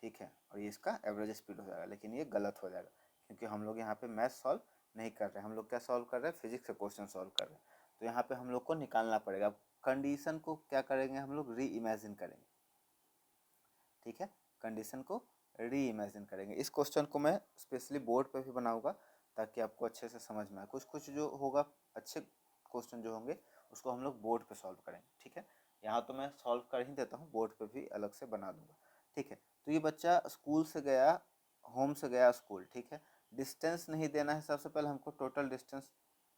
ठीक है, और ये इसका एवरेज स्पीड हो जाएगा। लेकिन ये गलत हो जाएगा क्योंकि हम लोग यहाँ पे मैथ सॉल्व नहीं कर रहे हैं, हम लोग क्या सॉल्व कर रहे हैं, फिजिक्स का क्वेश्चन सॉल्व कर रहे हैं। तो यहाँ पे हम लोग को निकालना पड़ेगा, कंडीशन को क्या करेंगे, हम लोग री इमेजिन करेंगे, ठीक है, कंडीशन को री इमेजिन करेंगे। इस क्वेश्चन को मैं स्पेशली बोर्ड पे भी बनाऊंगा ताकि आपको अच्छे से समझ में आए। कुछ कुछ जो होगा अच्छे क्वेश्चन जो होंगे उसको हम लोग बोर्ड पे सॉल्व करेंगे, ठीक है, यहाँ तो मैं सॉल्व कर ही देता हूँ, बोर्ड पे भी अलग से बना दूंगा, ठीक है। तो ये बच्चा स्कूल से गया, होम से गया स्कूल, ठीक है, डिस्टेंस नहीं देना है, सबसे पहले हमको टोटल डिस्टेंस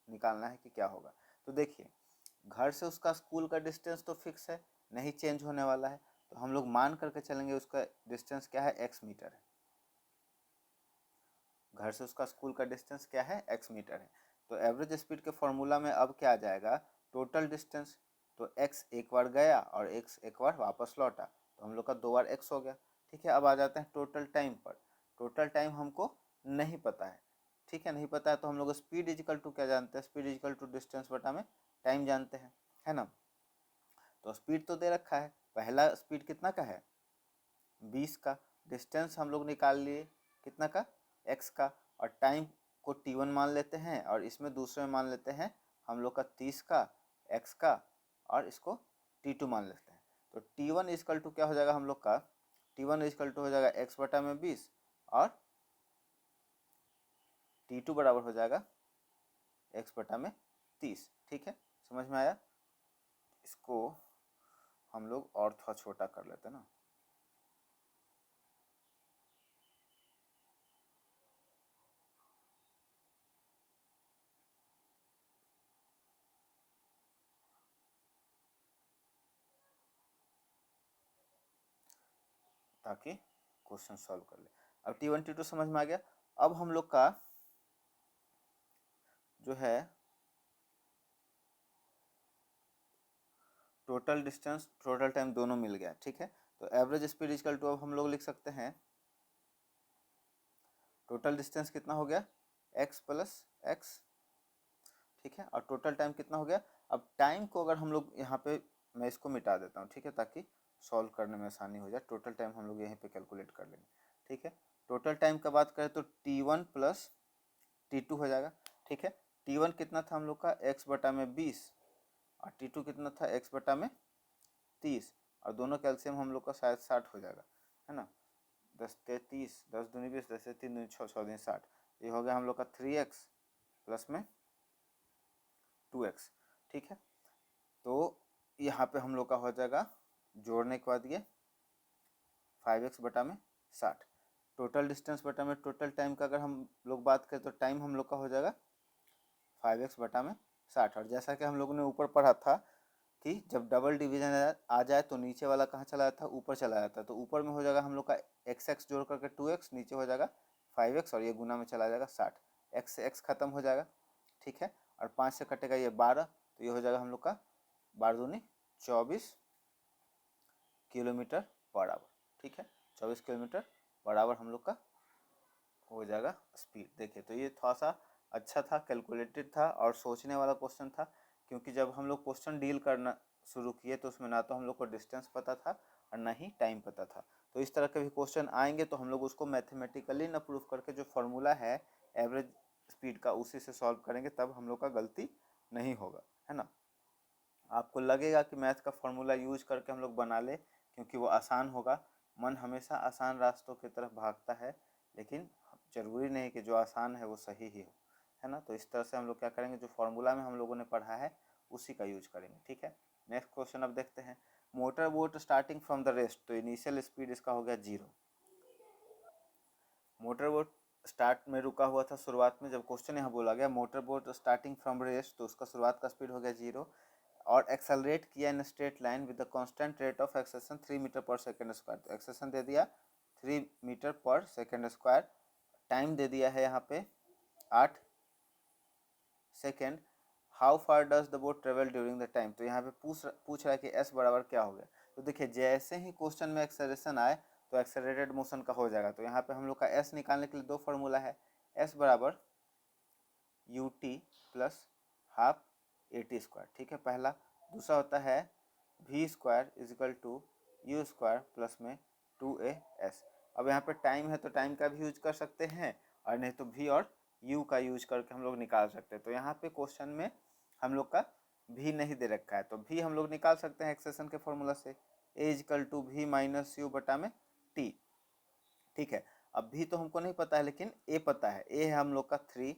निकालना है कि क्या होगा। तो देखिए, घर से उसका स्कूल का डिस्टेंस तो फिक्स है, नहीं चेंज होने वाला है, तो हम लोग मान करके चलेंगे उसका डिस्टेंस क्या है, x मीटर है। घर से उसका स्कूल का डिस्टेंस क्या है, x मीटर है। तो एवरेज स्पीड के फॉर्मूला में अब क्या आ जाएगा, टोटल डिस्टेंस, तो x एक बार गया और x एक बार वापस लौटा, तो हम लोग का 2 बार x हो गया, ठीक है। अब आ जाते हैं टोटल टाइम पर, टोटल टाइम हमको नहीं पता है, ठीक है, नहीं पता है तो हम लोग स्पीड इजिकल टू क्या जानते हैं, स्पीड इजिकल टू डिस्टेंस बटा में टाइम जानते हैं, है ना। तो स्पीड तो दे रखा है, पहला स्पीड कितना का है 20 का, डिस्टेंस हम लोग निकाल लिए कितना का, x का, और टाइम को t1 मान लेते हैं और इसमें दूसरे में मान लेते हैं हम लोग का 30 का, x का, और इसको t2 मान लेते हैं। तो t1 इजकल टू क्या हो जाएगा हम लोग का, t1 इजकल टू हो जाएगा x बटा में 20 और t2 बराबर हो जाएगा x बटा में 30, ठीक है, समझ में आया। इसको हम लोग और थोड़ा छोटा कर लेते हैं ना, ताकि क्वेश्चन सॉल्व कर ले। अब T1 T2 समझ में आ गया। अब हम लोग का जो है टोटल डिस्टेंस टोटल टाइम दोनों मिल गया, ठीक है। तो एवरेज स्पीड इक्वल टू, अब हम लोग लिख सकते हैं टोटल डिस्टेंस कितना हो गया x प्लस एक्स, ठीक है, और टोटल टाइम कितना हो गया। अब टाइम को अगर हम लोग यहाँ पे, मैं इसको मिटा देता हूँ, ठीक है, ताकि सॉल्व करने में आसानी हो जाए। टोटल टाइम हम लोग यहीं पे कैलकुलेट कर लेंगे, ठीक है। टोटल टाइम का बात करें तो T1 प्लस T2 हो जाएगा, ठीक है। T1 कितना था हम लोग का x बटा में 20 और T2 कितना था x बटा में 30, और दोनों कैल्शियम हम लोग का शायद 60 हो जाएगा, है ना। 10 के 30, 10 दूनी 20, 10 से 3 दूनी 6, 6 दूनी 60, ये हो गया हम लोग का 3x प्लस में 2x, ठीक है। तो यहाँ पे हम लोग का हो जाएगा जोड़ने के बाद ये 5x बटा में 60। टोटल डिस्टेंस बटा में टोटल टाइम का अगर हम लोग बात करें तो टाइम हम लोग का हो जाएगा 5x बटा में 60। और जैसा कि हम लोगों ने ऊपर पढ़ा था कि जब डबल डिवीजन आ जाए तो नीचे वाला कहाँ चला जाता है, ऊपर चला जाता है। तो ऊपर में हो जाएगा हम लोग का x जोड़ करके 2x, नीचे हो जाएगा 5x और ये गुना में चला जाएगा 60, x से x खत्म हो जाएगा, ठीक है। और 5 से कटेगा ये 12, तो ये हो जाएगा हम लोग का 12 दूनी 24 किलोमीटर पर आवर, ठीक है। 24 किलोमीटर पर आवर हम लोग का हो जाएगा स्पीड। देखिए तो ये थोड़ा सा अच्छा था, कैलकुलेटेड था और सोचने वाला क्वेश्चन था, क्योंकि जब हम लोग क्वेश्चन डील करना शुरू किए तो उसमें ना तो हम लोग को डिस्टेंस पता था और ना ही टाइम पता था। तो इस तरह के भी क्वेश्चन आएंगे तो हम लोग उसको मैथमेटिकली ना प्रूफ करके जो फॉर्मूला है एवरेज स्पीड का उसी से सॉल्व करेंगे, तब हम लोग का गलती नहीं होगा, है ना। आपको लगेगा कि मैथ का फॉर्मूला यूज करके हम लोग बना ले क्योंकि वो आसान होगा, मन हमेशा आसान रास्तों की तरफ भागता है, लेकिन ज़रूरी नहीं कि जो आसान है वो सही ही हो, है ना। तो इस तरह से हम लोग क्या करेंगे, जो फॉर्मूला में हम लोगों ने पढ़ा है उसी का यूज करेंगे, ठीक है। नेक्स्ट क्वेश्चन अब देखते हैं। Motor boat starting from the rest, तो इनिशियल स्पीड इसका हो गया 0। मोटर बोट स्टार्ट में रुका हुआ था शुरुआत में, जब क्वेश्चन यहाँ बोला गया motor boat starting from rest, तो उसका शुरुआत का स्पीड हो गया 0 और एक्सेलरेट किया in straight line with the constant rate of acceleration 3 metre per second square. तो एक्सेलेरेशन दे दिया 3 metre per second square, time दे दिया है यहाँ पे 8 second. How far does the boat travel during the time, तो यहाँ पे पूछ रहा है कि एस बराबर क्या हो गया। तो देखिए जैसे ही क्वेश्चन में एक्सेलरेशन आए तो एक्सेलरेटेड मोशन का हो जाएगा। तो यहाँ पे हम लोग का एस निकालने के लिए दो फार्मूला है, एस बराबर u t plus half a t square, ठीक है पहला। दूसरा होता है v square is equal to u square plus में 2a/s। अब यहाँ पे टाइम है तो टाइम का भी यूज कर सकते हैं और नहीं तो वी और यू का यूज करके हम लोग निकाल सकते हैं। तो यहाँ पे क्वेश्चन में हम लोग का भी नहीं दे रखा है, तो भी हम लोग निकाल सकते हैं एक्सेशन के फॉर्मूला से, a equal to v minus u बटा में टी, ठीक है। अब भी तो हमको नहीं पता है लेकिन ए पता है, ए है हम लोग का 3,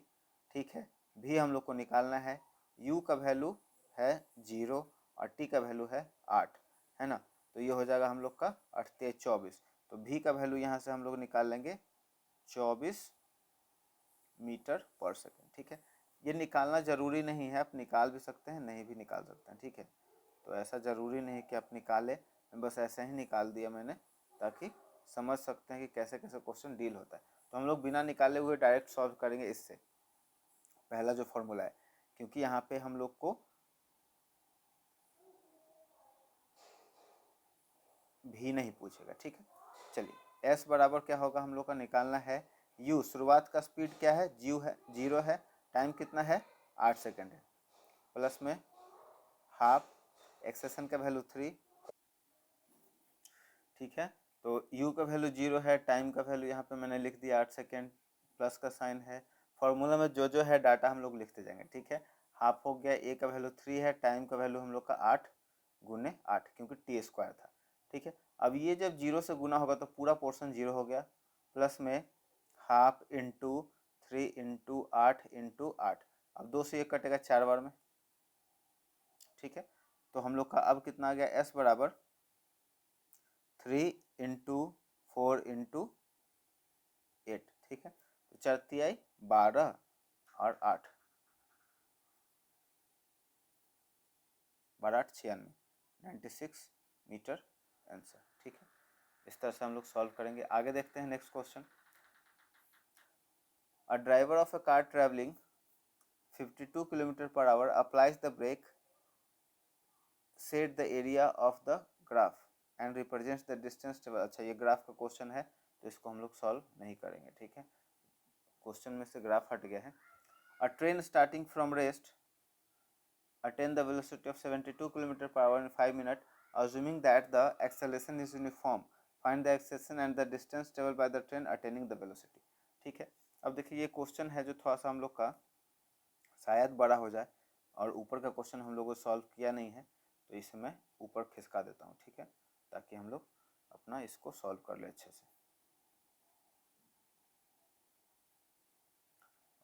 ठीक है। भी हम लोग को निकालना है, u का वैल्यू है 0 और t का वैल्यू है 8, है ना। तो ये हो जाएगा हम लोग का 8 × 24। तो v का वैल्यू यहाँ से हम लोग निकाल लेंगे 24 मीटर पर सेकेंड, ठीक है। ये निकालना ज़रूरी नहीं है, आप निकाल भी सकते हैं नहीं भी निकाल सकते हैं, ठीक है। तो ऐसा ज़रूरी नहीं कि आप निकालें, बस ऐसे ही निकाल दिया मैंने ताकि समझ सकते हैं कि कैसे कैसे क्वेश्चन डील होता है। तो हम लोग बिना निकाले हुए डायरेक्ट सॉल्व करेंगे इससे, पहला जो फॉर्मूला है, क्योंकि यहाँ पे हम लोग को भी नहीं पूछेगा, ठीक है। चलिए एस बराबर क्या होगा हम लोग का निकालना है, यू शुरुआत का स्पीड क्या है, जीव है 0 है, टाइम कितना है 8 सेकेंड है, प्लस में हाफ एक्सेशन का वैल्यू 3, ठीक है। तो u का वैल्यू 0 है, टाइम का वैल्यू यहाँ पे मैंने लिख दिया 8 सेकेंड, प्लस का साइन है। फॉर्मूला में जो जो है डाटा हम लोग लिखते जाएंगे, ठीक है। हाफ हो गया, a का वैल्यू 3 है, टाइम का वैल्यू हम लोग का 8 गुने 8 क्योंकि टी स्क्वायर था, ठीक है। अब ये जब 0 से गुना होगा तो पूरा पोर्शन 0 हो गया, प्लस में हाफ इंटू 3 इंटू 8 इंटू 8, अब 2 से 1 कटेगा 4 बार में, ठीक है। तो हम लोग का अब कितना आ गया, एस बराबर 3 इंटू 4 इंटू 8, ठीक है। तो 4 तिहाई 12 और 8, 12 8 96 मीटर आंसर, ठीक है। इस तरह से हम लोग सॉल्व करेंगे। आगे देखते हैं next question. A driver of a car travelling 52 kilometre per hour applies the brake set the area of the graph and represents the distance travel. अच्छा, ये ग्राफ का क्वेश्चन है तो इसको हम लोग सॉल्व नहीं करेंगे, ठीक है। क्वेश्चन में से ग्राफ हट गया है। अ train starting from rest attain the velocity of 72 km per hour in 5 minutes, assuming that the acceleration is uniform. Find the acceleration and the distance traveled by the train attaining the velocity. ठीक है। अब देखिए ये क्वेश्चन है जो थोड़ा सा हम लोग का शायद बड़ा हो जाए, और ऊपर का क्वेश्चन हम लोगों को सॉल्व किया नहीं है, तो इसे मैं ऊपर खिसका देता हूँ, ठीक है, ताकि हम लोग अपना इसको सॉल्व कर ले अच्छे से।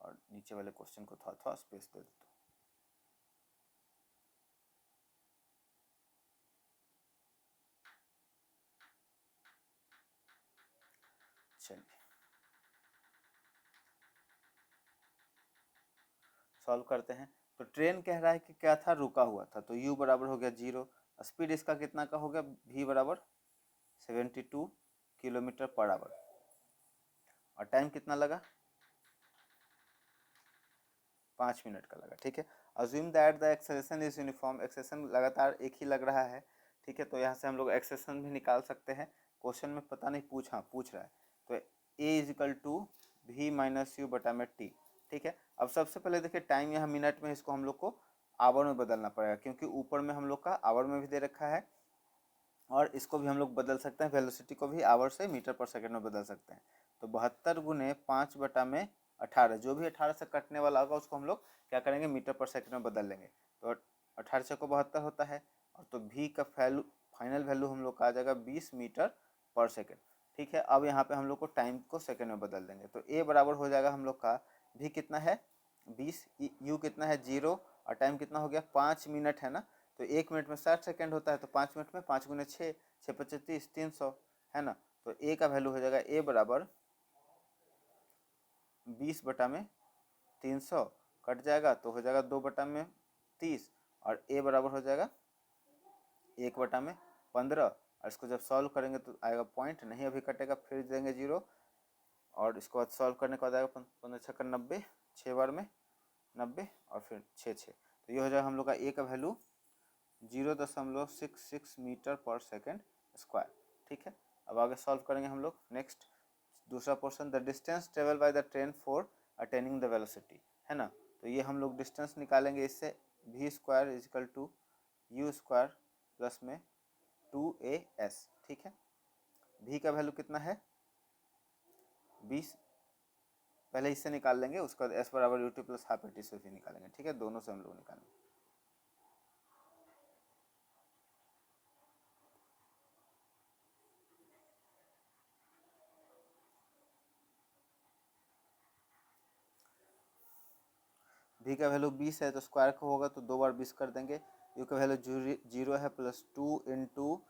और नीचे वाले क्वेश्चन को थोड़ा थोड़ा स्पेस दे देता हूँ। चलिए सॉल्व करते हैं। तो ट्रेन कह रहा है कि क्या था, रुका हुआ था, तो u बराबर हो गया 0। स्पीड इसका कितना का हो गया, v बराबर 72 किलोमीटर पर आवर, और टाइम कितना लगा, 5 मिनट का लगा, ठीक है। Assume that the acceleration is uniform, acceleration लगातार एक ही लग रहा है, ठीक है। तो यहाँ से हम लोग एक्सेलेरेशन भी निकाल सकते हैं। क्वेश्चन में पता नहीं पूछ रहा है, तो a is equal to v minus u बटा में टी, ठीक है। अब सबसे पहले देखिए टाइम यहाँ मिनट में, इसको हम लोग को आवर में बदलना पड़ेगा, क्योंकि ऊपर में हम लोग का आवर में भी दे रखा है, और इसको भी हम लोग बदल सकते हैं, वेलोसिटी को भी आवर से मीटर पर सेकंड में बदल सकते हैं। तो 72 गुने 5 बटा में 18, जो भी 18 से कटने वाला होगा उसको हम लोग क्या करेंगे, मीटर पर सेकंड में बदल लेंगे। तो 18 से को 72 होता है, और तो v का फाइनल वैल्यू हम लोग का आ जाएगा 20 मीटर पर सेकेंड, ठीक है। अब यहाँ पे हम लोग को टाइम को सेकेंड में बदल देंगे, तो a बराबर हो जाएगा हम लोग का v कितना है 20, u कितना है 0, और टाइम कितना हो गया 5 मिनट है ना। तो 1 मिनट में 60 सेकेंड होता है, तो 5 मिनट में 5 गुने 6, 6 पच्चीस 30, 300 है ना। तो a का वैल्यू हो जाएगा a बराबर 20 बटा में 300, कट जाएगा तो हो जाएगा 2 बटा में 30, और a बराबर हो जाएगा 1 बटा में 15। और इसको जब सॉल्व करेंगे तो आएगा पॉइंट, नहीं अभी कटेगा, फिर देंगे 0, और इसको बाद सॉल्व करने के बाद आएगा 15 छक्का 90, 6 बार में 90, और फिर 6 तो ये हो जाएगा हम लोग का a का value 0.66 metre per second square, ठीक है। अब आगे सॉल्व करेंगे हम लोग। नेक्स्ट दूसरा portion, the distance travel by the train for attaining the velocity, है ना। तो ये हम लोग डिस्टेंस निकालेंगे, इससे v square is equal to u square plus में 2as, ठीक है। v का वैल्यू कितना है 20, पहले इससे निकाल लेंगे, उसके बाद s बराबर u t plus half a T से भी निकालेंगे, ठीक है। दोनों से हम लोग निकालेंगे। v का वैल्यू 20 है, तो स्क्वायर का होगा तो 2 बार 20 कर देंगे। u का वैल्यू 0 है, प्लस 2 इंटू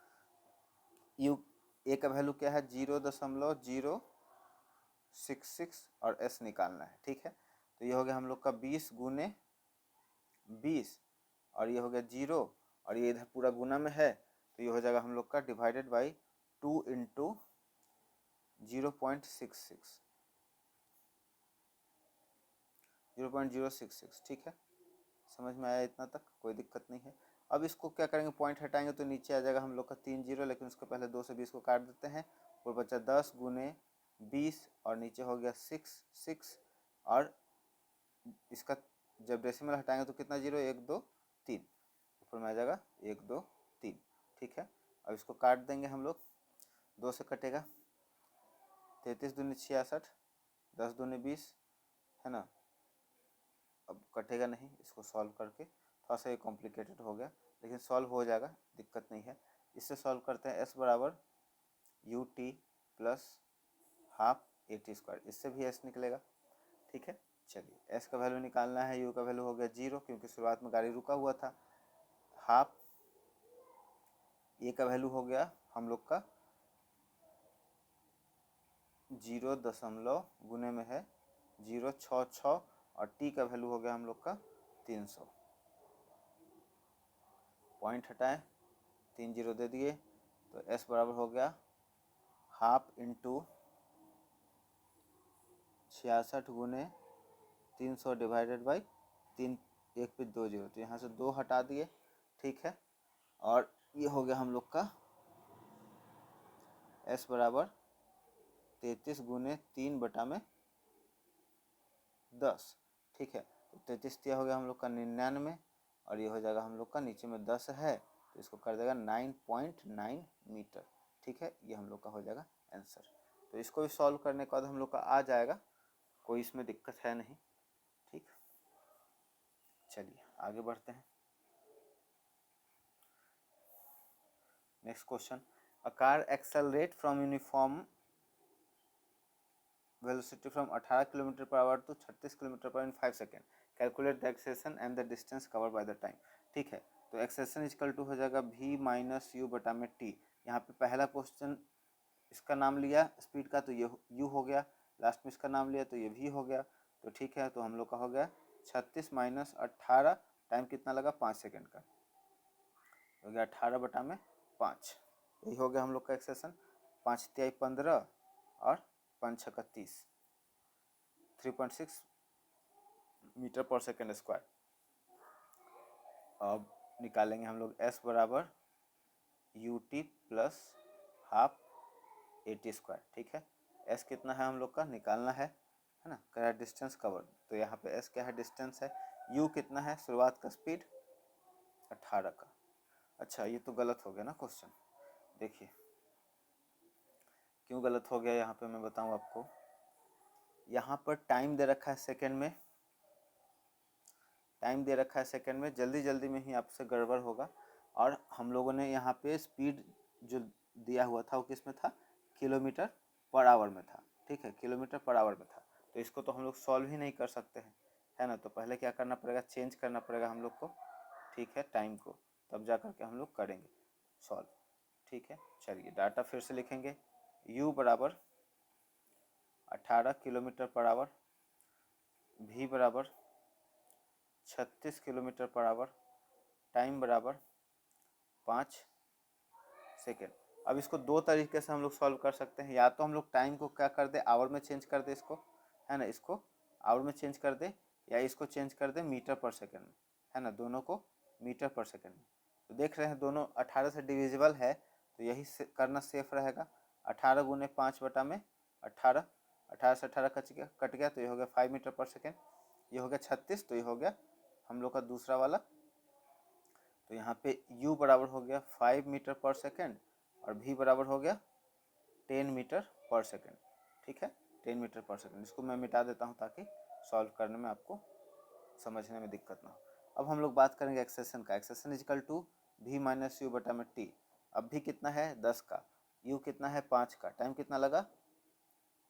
यू, ए का वैल्यू क्या है 0.066, और s निकालना है, ठीक है। तो ये हो गया हम लोग का 20 गुने 20, और ये हो गया 0, और ये इधर पूरा गुना में है, तो ये हो जाएगा हम लोग का डिवाइडेड बाई 2 इंटू 0.066, 0.066, ठीक है। समझ में आया इतना तक, कोई दिक्कत नहीं है। अब इसको क्या करेंगे, पॉइंट हटाएंगे तो नीचे आ जाएगा हम लोग का 3 0, लेकिन उसको पहले 2 से 20 को काट देते हैं, और बचा 10 गुने 20, और नीचे हो गया 6, और इसका जब डेसिमल हटाएंगे तो कितना 0, 1 2 3, ऊपर में आ जाएगा 1 2 3, ठीक है। अब इसको काट देंगे हम लोग, 2 से कटेगा 33 दूनी 66, 10 दूनी 20, है ना। अब कटेगा नहीं, इसको सॉल्व करके थोड़ा सा ये कॉम्प्लिकेटेड हो गया, लेकिन सॉल्व हो जाएगा, दिक्कत नहीं है। इससे सॉल्व करते हैं, s बराबर u t plus half a t square, इससे भी s निकलेगा, ठीक है। चलिए s का वैल्यू निकालना है, u का वैल्यू हो गया 0, क्योंकि शुरुआत में गाड़ी रुका हुआ था। हाफ a का वैल्यू हो गया हम लोग का 0 गुने में है 0.66, और t का वैल्यू हो गया हम लोग का 300। पॉइंट हटाएं, 3 0 दे दिए, तो s बराबर हो गया हाफ इंटू 66 गुने 300 डिवाइडेड बाई 3, एक पे 2 जीरो, तो यहाँ से 2 हटा दिए, ठीक है। और ये हो गया हम लोग का s बराबर 33 गुने 3/10, ठीक है। तो 33 हो गया हम लोग का 99, और ये हो जाएगा हम लोग का, नीचे में 10 है तो इसको कर देगा 9.9 मीटर, ठीक है। ये हम लोग का हो जाएगा आंसर। तो इसको भी सॉल्व करने के बाद हम लोग का आ जाएगा, कोई इसमें दिक्कत है नहीं, ठीक। चलिए आगे बढ़ते हैं। Next question, a car accelerate from uniform velocity from 18 kilometre per hour to 36 kilometre per in 5 second, calculate the acceleration and the distance cover by the time, ठीक है। तो एक्सेलेरेशन इक्वल टू हो जाएगा v माइनस यू बटा में टी। यहाँ पे पहला क्वेश्चन इसका नाम लिया स्पीड का, तो ये u हो गया, लास्ट में इसका नाम लिया तो ये v हो गया, तो ठीक है। तो हम लोग का हो गया 36 माइनस 18, टाइम कितना लगा 5 सेकेंड का, हो गया 18 बटा में 5, यही हो गया हम लोग का एक्सेलेरेशन। 5 तिहाई 15 और 5 छक्का 30, 3.6 मीटर पर सेकेंड स्क्वायर। अब निकालेंगे हम लोग s बराबर ut plus half AT square, ठीक है। s कितना है हम लोग का निकालना है ना, क्या डिस्टेंस कवर, तो यहाँ पे s क्या है डिस्टेंस है, u कितना है शुरुआत का स्पीड 18 का। अच्छा ये तो गलत हो गया ना क्वेश्चन, देखिए क्यों गलत हो गया, यहाँ पे मैं बताऊँ आपको। यहाँ पर टाइम दे रखा है सेकेंड में, टाइम दे रखा है सेकंड में, जल्दी जल्दी में ही आपसे गड़बड़ होगा। और हम लोगों ने यहाँ पे स्पीड जो दिया हुआ था वो किस में था, किलोमीटर पर आवर में था, ठीक है, किलोमीटर पर आवर में था। तो इसको तो हम लोग सॉल्व ही नहीं कर सकते हैं, है ना। तो पहले क्या करना पड़ेगा, चेंज करना पड़ेगा हम लोग को, ठीक है, टाइम को, तब जा करके हम लोग करेंगे सॉल्व, ठीक है। चलिए डाटा फिर से लिखेंगे, u बराबर 18 किलोमीटर पर आवर, v बराबर 36 किलोमीटर पर आवर, टाइम बराबर 5 सेकेंड। अब इसको दो तरीके से हम लोग सॉल्व कर सकते हैं, या तो हम लोग टाइम को क्या कर दे आवर में चेंज कर दे इसको, है ना, इसको आवर में चेंज कर दे, या इसको चेंज कर दे मीटर पर सेकेंड में, है ना, दोनों को मीटर पर सेकेंड में। तो देख रहे हैं दोनों 18 से डिविजिबल है, तो यही करना सेफ रहेगा। 18 गुने 5 बटा में 18, 18 से 18 कट गया तो ये हो गया 5 मीटर पर सेकेंड, ये हो गया 36, तो ये हो गया हम लोग का दूसरा वाला। तो यहाँ पे u बराबर हो गया 5 मीटर पर सेकेंड, और v बराबर हो गया 10 मीटर पर सेकेंड, ठीक है, 10 मीटर पर सेकेंड। इसको मैं मिटा देता हूँ ताकि सॉल्व करने में आपको समझने में दिक्कत ना हो। अब हम लोग बात करेंगे एक्सेलेरेशन का, acceleration equal to v minus u बटा में t। अब v कितना है 10 का, u कितना है 5 का, टाइम कितना लगा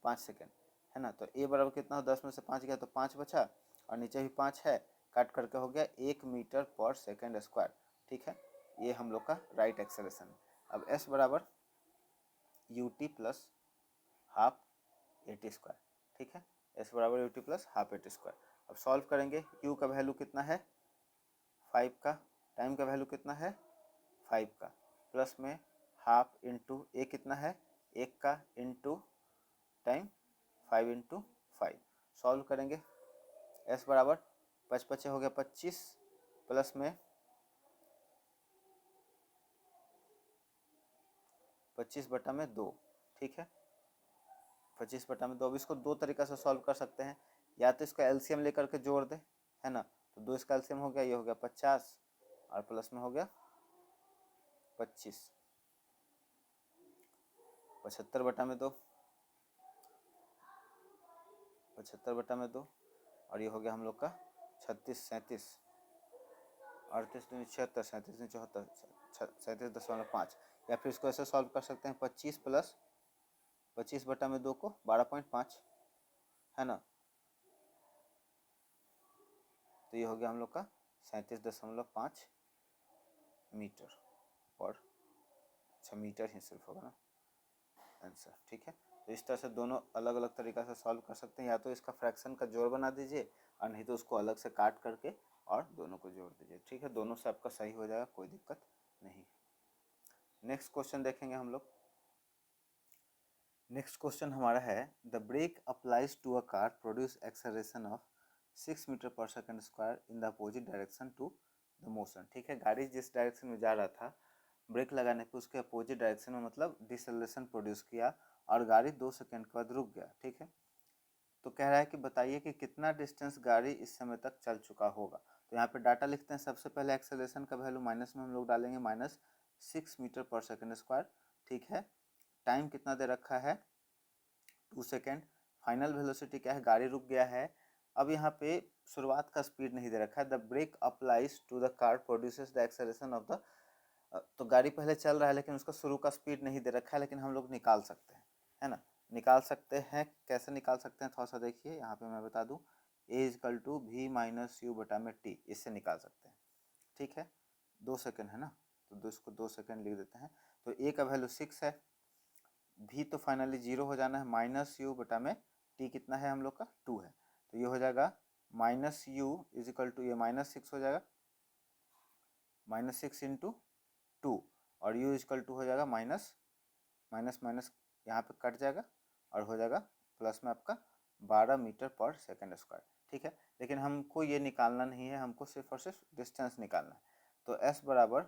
5 सेकेंड, है ना। तो a बराबर कितना हो, 10 में से 5 गया तो 5 बचा, और नीचे भी 5 है, काट करके हो गया 1 मीटर पर सेकेंड स्क्वायर, ठीक है। ये हम लोग का राइट एक्सेलेरेशन है। अब s बराबर ut plus half AT square, ठीक है, s बराबर ut plus half AT square. अब सॉल्व करेंगे, u का वैल्यू कितना है 5 का, टाइम का वैल्यू कितना है 5 का, प्लस में हाफ इंटू ए कितना है 1 का, इंटू टाइम 5 इंटू 5। सॉल्व करेंगे, s बराबर 5 पचे हो गया 25, प्लस में 25 बटा में 2, ठीक है, 25 बटा में 2। अब इसको दो तरीका से सॉल्व कर सकते हैं, या तो इसका एलसीएम लेकर के जोड़ दे, है ना, तो 2 इसका एलसीएम हो गया, ये हो गया 50, और प्लस में हो गया 25, 75 बटा में 2, 75 बटा में 2, और ये हो गया हम लोग का 36, 37, 38 दूनी 76, 37 दूनी 74, 37.5। या फिर इसको ऐसे सॉल्व कर सकते हैं, 25 प्लस 25 बटा में 2 को 12.5, है ना, तो ये हो गया हम लोग का 37.5 मीटर, और अच्छा मीटर ही सिर्फ होगा ना आंसर, ठीक है। तो इस तरह से दोनों अलग अलग तरीक़ा से सॉल्व कर सकते हैं, या तो इसका फ्रैक्शन का जोड़ बना दीजिए, और नहीं तो उसको अलग से काट करके और दोनों को जोड़ दीजिए, ठीक है, दोनों से आपका सही हो जाएगा, कोई दिक्कत नहीं। नेक्स्ट क्वेश्चन देखेंगे हम लोग, नेक्स्ट क्वेश्चन हमारा है the brake applies to a car produce acceleration of 6 metre per second square in the opposite direction to the motion. ठीक है, गाड़ी जिस डायरेक्शन में जा रहा था ब्रेक लगाने पे उसके अपोजिट डायरेक्शन में मतलब डिसेलरेशन प्रोड्यूस किया और गाड़ी 2 सेकेंड के बाद रुक गया। ठीक है, तो कह रहा है कि बताइए कि कितना डिस्टेंस गाड़ी इस समय तक चल चुका होगा। तो यहाँ पे डाटा लिखते हैं। सबसे पहले एक्सेलरेशन का वैल्यू माइनस में हम लोग डालेंगे -6 मीटर पर सेकेंड स्क्वायर। ठीक है, टाइम कितना दे रखा है 2 सेकेंड। फाइनल वेलोसिटी क्या है, गाड़ी रुक गया है। अब यहाँ पे शुरुआत का स्पीड नहीं दे रखा है। The brake applies to the car produces the acceleration of the, तो गाड़ी पहले चल रहा है लेकिन उसका शुरू का स्पीड नहीं दे रखा है, लेकिन हम लोग निकाल सकते हैं, है ना। निकाल सकते हैं, कैसे निकाल सकते हैं थोड़ा सा देखिए। यहाँ पे मैं बता दूं, a is equal to v minus u बटा में टी, इससे निकाल सकते हैं। ठीक है, 2 सेकेंड है ना, तो इसको 2 सेकेंड लिख देते हैं। तो a का वैल्यू 6 है, v तो फाइनली 0 हो जाना है, माइनस यू बटा में t कितना है हम लोग का 2 है, तो ये हो जाएगा माइनस यू इजिकल टू, ये -6 हो जाएगा, -6 इंटू 2, और u इजकल टू हो जाएगा माइनस माइनस माइनस यहाँ पे कट जाएगा और हो जाएगा प्लस में आपका 12 मीटर पर सेकेंड स्क्वायर। ठीक है, लेकिन हमको ये निकालना नहीं है, हमको सिर्फ और सिर्फ डिस्टेंस निकालना है। तो s बराबर,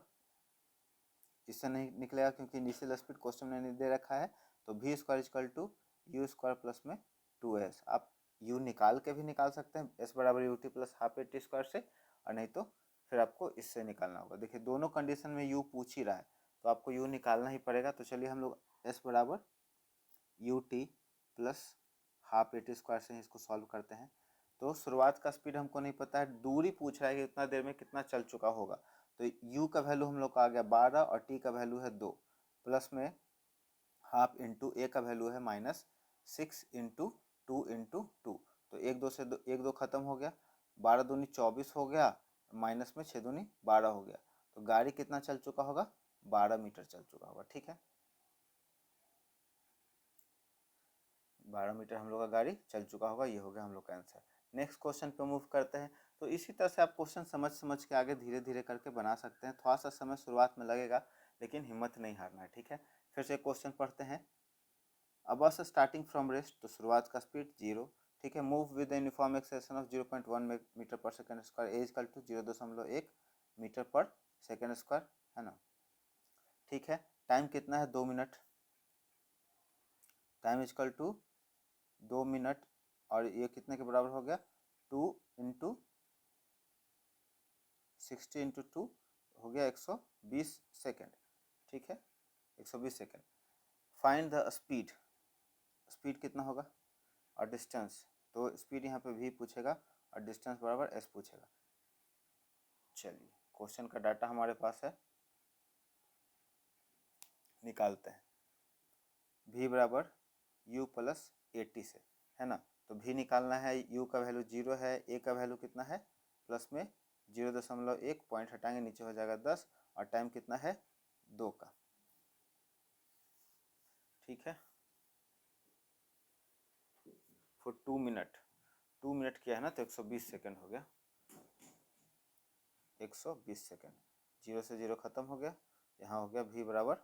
इससे नहीं निकलेगा क्योंकि इनिशियल स्पीड क्वेश्चन में नहीं दे रखा है, तो v square is equal to u square plus में 2s। आप u निकाल के भी निकाल सकते हैं, s बराबर u t plus half a t square से, और नहीं तो फिर आपको इससे निकालना होगा। देखिए दोनों कंडीशन में u पूछ ही रहा है तो आपको u निकालना ही पड़ेगा। तो चलिए हम लोग s बराबर u t plus half a t square से इसको सॉल्व करते हैं। तो शुरुआत का स्पीड हमको नहीं पता है, दूरी पूछ रहा है कि इतना देर में कितना चल चुका होगा। तो u का वैल्यू हम लोग का आ गया 12 और t का वैल्यू है 2, प्लस में हाफ इंटू a का वैल्यू है -6 इंटू 2 इंटू 2। तो एक दो खत्म हो गया, 12 दूनी 24 हो गया, माइनस में 6 दूनी 12 हो गया। तो गाड़ी कितना चल चुका होगा, 12 मीटर चल चुका होगा। ठीक है, 12 मीटर हम लोग का गाड़ी चल चुका होगा, ये हो गया हम लोग का आंसर। नेक्स्ट क्वेश्चन पे मूव करते हैं। तो इसी तरह से आप क्वेश्चन समझ समझ के आगे धीरे धीरे करके बना सकते हैं। थोड़ा सा समय शुरुआत में लगेगा लेकिन हिम्मत नहीं हारना है। ठीक है, फिर से क्वेश्चन पढ़ते हैं। अब बस स्टार्टिंग फ्रॉम रेस्ट, तो शुरुआत का स्पीड 0। ठीक है, move with uniform acceleration of 0.1 metre per second square, a equal to 0.1 metre per second square, है ना। ठीक है, टाइम कितना है 2 मिनट, टाइम इजकल टू 2 मिनट, और ये कितने के बराबर हो गया 2 इंटू 60 इंटू 2 हो गया 120 सेकेंड। ठीक है, 120 second. Find the speed, speed कितना होगा, और डिस्टेंस, तो स्पीड यहाँ पे v पूछेगा और डिस्टेंस बराबर s पूछेगा। चलिए क्वेश्चन का डाटा हमारे पास है, निकालते हैं। v बराबर u प्लस 80 से, है ना। तो v निकालना है, u का वैल्यू 0 है, a का वैल्यू कितना है प्लस में 0.1, पॉइंट हटाएंगे नीचे हो जाएगा 10, और टाइम कितना है 2 का। ठीक है, फॉर 2 मिनट, 2 मिनट किया है ना तो 120 सेकेंड हो गया, 120 सेकेंड। 0 से 0 खत्म हो गया, यहाँ हो गया v बराबर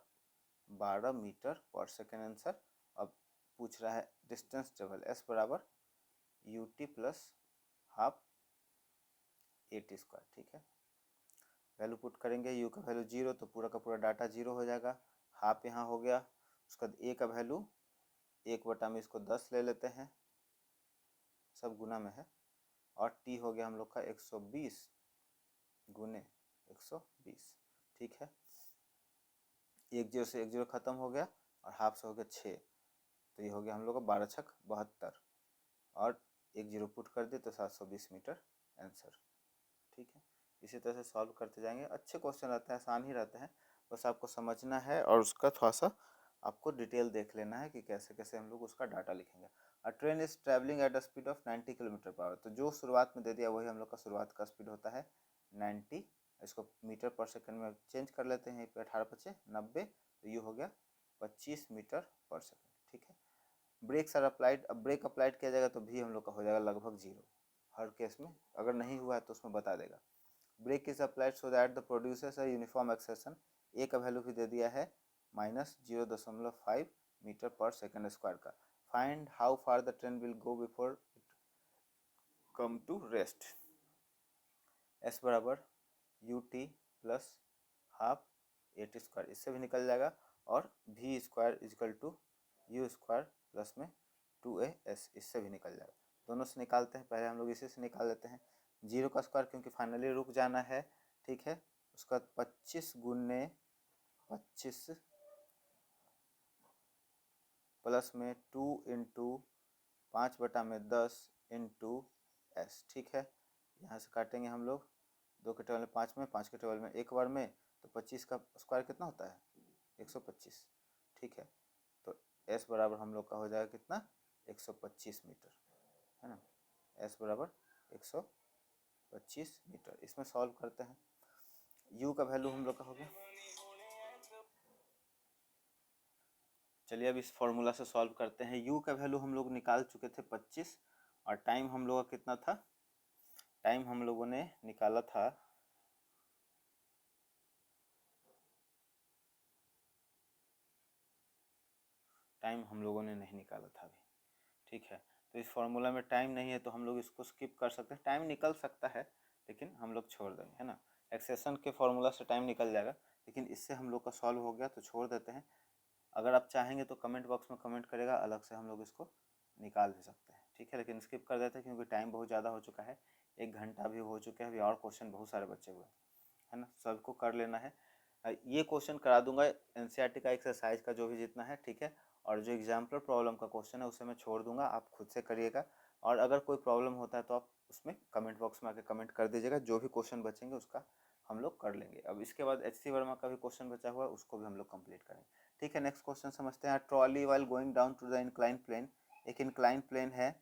12 मीटर पर सेकेंड आंसर। अब पूछ रहा है डिस्टेंस ट्रेवल, s बराबर u t plus half a t square. ठीक है, वैल्यू पुट करेंगे, u का वैल्यू 0 तो पूरा का पूरा डाटा 0 हो जाएगा, हाफ यहाँ हो गया। उसके बाद a का वैल्यू 1 बटा में इसको 10 ले लेते हैं, सब गुना में है, और t हो गया हम लोग का 120 गुने 120। ठीक है, 1 0 से 1 0 खत्म हो गया, और हाफ से हो गया 6, तो ये हो गया हम लोग का 12 छक 72, और 1 0 पुट कर दे तो 720 मीटर आंसर। ठीक है, इसी तरह से सॉल्व करते जाएंगे। अच्छे क्वेश्चन रहते हैं, आसान ही रहते हैं, बस आपको समझना है और उसका थोड़ा सा आपको डिटेल देख लेना है कि कैसे कैसे हम लोग उसका डाटा लिखेंगे। अ train is travelling at a speed of 90 kilometre per our, तो जो शुरुआत में दे दिया वही हम लोग का शुरुआत का स्पीड होता है 90। इसको मीटर पर सेकंड में चेंज कर लेते हैं, पे 18 पचे 90, तो ये हो गया 25 मीटर पर सेकंड। ठीक है, ब्रेक्स आर अप्लाइड, अब ब्रेक अप्लाइड किया जाएगा तो भी हम लोग का हो जाएगा लगभग 0 हर केस में, अगर नहीं हुआ है तो उसमें बता देगा। Brake is applied so that the producers a uniform acceleration, a का वैल्यू भी दे दिया है -0.5 मीटर पर सेकेंड स्क्वायर का। Find how far the train will go before come to rest. S बराबर u t plus half a t square, इससे भी निकल जाएगा, और v square is equal to u square plus में 2as, इससे भी निकल जाएगा। दोनों से निकालते हैं, पहले हम लोग इसी से निकाल लेते हैं। 0 का स्क्वायर क्योंकि फाइनली रुक जाना है, ठीक है। उसका 25 गुने 25 प्लस में 2 इंटू 5/10 इंटू एस, ठीक है। यहाँ से काटेंगे हम लोग, 2 के टेबल में 5 में, 5 के टेबल में 1 बार में, तो 25 का स्क्वायर कितना होता है 125, ठीक है। तो एस बराबर हम लोग का हो जाएगा कितना 125 मीटर, है ना। एस बराबर 125 मीटर। इसमें सॉल्व करते हैं। यू का वैल्यू हम लोग का हो गया, चलिए अब इस फॉर्मूला से सॉल्व करते हैं। यू का वैल्यू हम लोग निकाल चुके थे 25, और टाइम हम लोग का कितना था, टाइम हम लोगों ने निकाला था नहीं निकाला था अभी, ठीक है। तो इस फॉर्मूला में टाइम नहीं है तो हम लोग इसको स्किप कर सकते हैं। टाइम निकल सकता है लेकिन हम लोग छोड़ देंगे, है ना। एक्सेशन के फॉर्मूला से टाइम निकल जाएगा, लेकिन इससे हम लोग का सॉल्व हो गया तो छोड़ देते हैं। अगर आप चाहेंगे तो कमेंट बॉक्स में कमेंट करेगा, अलग से हम लोग इसको निकाल भी सकते हैं, ठीक है। लेकिन स्किप कर देते हैं क्योंकि टाइम बहुत ज़्यादा हो चुका है, 1 घंटा भी हो चुका है, अभी और क्वेश्चन बहुत सारे बचे हुए हैं, है ना, सबको कर लेना है। ये क्वेश्चन करा दूंगा एनसीईआरटी का एक्सरसाइज का जो भी जितना है, ठीक है। और जो एग्जाम्पल प्रॉब्लम का क्वेश्चन है उसे मैं छोड़ दूंगा, आप खुद से करिएगा। और अगर कोई प्रॉब्लम होता है तो आप उसमें कमेंट बॉक्स में आके कमेंट कर दीजिएगा, जो भी क्वेश्चन बचेंगे उसका हम लोग कर लेंगे। अब इसके बाद HC वर्मा का भी क्वेश्चन बचा हुआ है, उसको भी हम लोग कंप्लीट करेंगे, ठीक है। नेक्स्ट क्वेश्चन समझते हैं। Trolley while going down to the incline plane, एक इंक्लाइन प्लेन है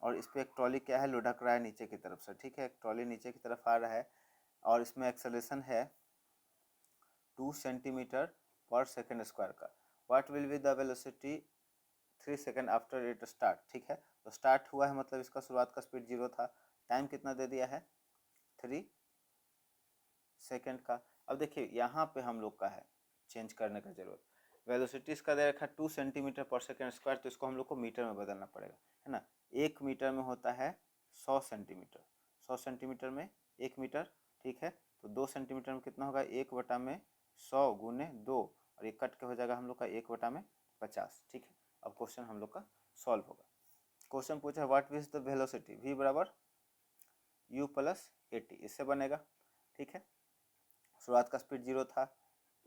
और इस पर एक ट्रॉली क्या है, लुढ़क रहा है नीचे की तरफ से, ठीक है। एक ट्रॉली नीचे की तरफ आ रहा है और इसमें एक्सेलरेशन है 2 सेंटीमीटर पर सेकेंड स्क्वायर का। What will be the velocity 3 second after it start, ठीक है। तो स्टार्ट हुआ है मतलब इसका शुरुआत का स्पीड 0 था, टाइम कितना दे दिया है 3 सेकेंड का। अब देखिए यहाँ पे हम लोग का है चेंज करने का जरूरत, वेलोसिटी इसका दे रखा है 2 सेंटीमीटर पर सेकेंड स्क्वायर, तो इसको हम लोग को मीटर में बदलना पड़ेगा, है ना। 1 मीटर में होता है 100 सेंटीमीटर, 100 सेंटीमीटर में 1 मीटर, ठीक है। तो 2 सेंटीमीटर में कितना होगा 1/100 गुने 2, और ये कट के हो जाएगा हम लोग का 1/50, ठीक है। अब क्वेश्चन हम लोग का सॉल्व होगा। क्वेश्चन पूछा है what is the velocity, v बराबर u प्लस ए टी, इससे बनेगा, ठीक है। शुरुआत का स्पीड 0 था,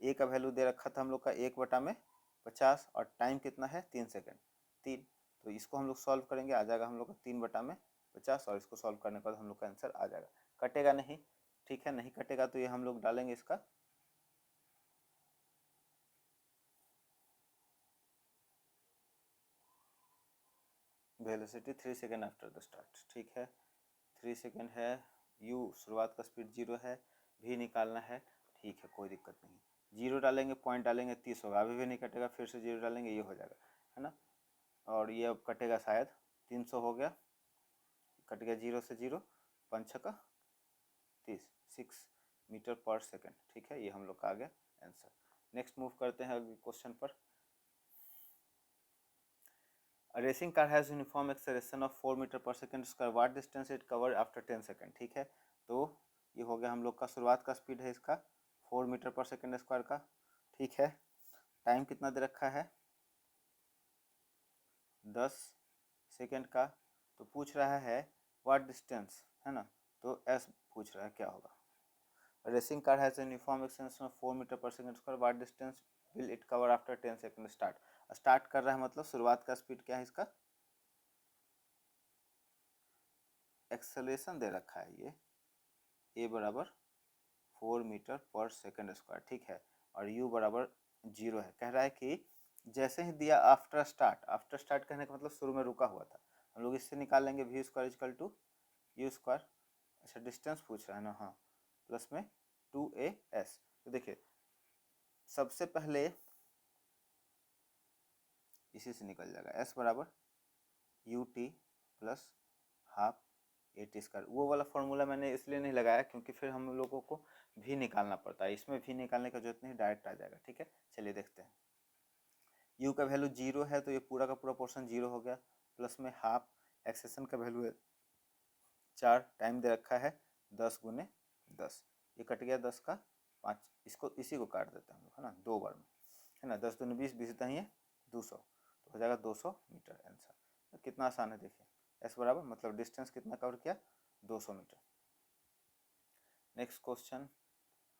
ए का वैल्यू दे रखा था हम लोग का 1/50, और टाइम कितना है 3 सेकेंड 3। तो इसको हम लोग सॉल्व करेंगे, आ जाएगा हम लोग का 3/50, और इसको सॉल्व करने के बाद हम लोग का आंसर आ जाएगा। कटेगा नहीं, ठीक है, नहीं कटेगा तो ये हम लोग डालेंगे इसका velocity 3 second after the start, ठीक है। 3 सेकेंड है, u शुरुआत का स्पीड 0 है, v निकालना है, ठीक है, कोई दिक्कत नहीं। 0 डालेंगे, पॉइंट डालेंगे 30 होगा, अभी भी नहीं कटेगा, फिर से 0 डालेंगे, ये हो जाएगा, है ना। और ये अब कटेगा शायद 300 हो गया, कट गया 0 से 0, 5 का 30, 6 मीटर पर सेकेंड, ठीक है। ये हम लोग का आ गया आंसर। नेक्स्ट मूव करते हैं अगले क्वेश्चन पर। A racing car has uniform acceleration of 4 metre per second square, what distance it cover after 10 second, ठीक है। तो ये हो गया हम लोग का शुरुआत का स्पीड है इसका 4 मीटर पर सेकेंड स्क्वायर का, ठीक है। टाइम कितना दे रखा है 10 सेकेंड का। तो पूछ रहा है व्हाट डिस्टेंस, है ना, तो एस पूछ रहा है क्या होगा। Racing car has uniform extension of 4 metre per second square, what distance will it cover after 10 second start कर रहा है मतलब शुरुआत का स्पीड क्या है इसका, एक्सेलरेशन दे रखा है ये ए बराबर 4 मीटर पर सेकेंड स्क्वायर, ठीक है। और यू बराबर 0 है। कह रहा है कि जैसे ही दिया आफ्टर स्टार्ट, आफ्टर स्टार्ट कहने का मतलब शुरू में रुका हुआ था, हम लोग इससे निकाल लेंगे v square is equal to u square. अच्छा डिस्टेंस पूछ रहा है ना, हाँ, प्लस में 2as। तो देखिए सबसे पहले इसी से निकल जाएगा, एस बराबर u t plus half a t square. वो वाला फॉर्मूला मैंने इसलिए नहीं लगाया क्योंकि फिर हम लोगों को भी निकालना पड़ता है, इसमें भी निकालने का जरूरत नहीं, डायरेक्ट आ जाएगा, ठीक है। चलिए देखते हैं। यू का वैल्यू 0 है तो ये पूरा का पूरा पोर्शन 0 हो गया, प्लस में हाफ एक्सेशन का वैल्यू है 4, टाइम दे रखा है 10 गुने 10, ये कट गया 10 का 5, इसको इसी को काट देते हैं हम लोग, है ना, 2 बार में, है ना, 10 दूनी 20, 20 दही है 200, तो हो जाएगा 200 मीटर आंसर। तो कितना आसान है देखिए, एस बराबर मतलब डिस्टेंस कितना कवर किया 200 मीटर। नेक्स्ट क्वेश्चन,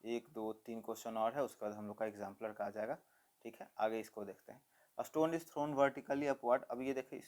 1 2 3 क्वेश्चन और है, उसके बाद हम लोग का एग्जाम्पलर का आ जाएगा। ठीक है, आगे इसको देखते हैं। A stone is thrown vertically upward. अब ये देखिए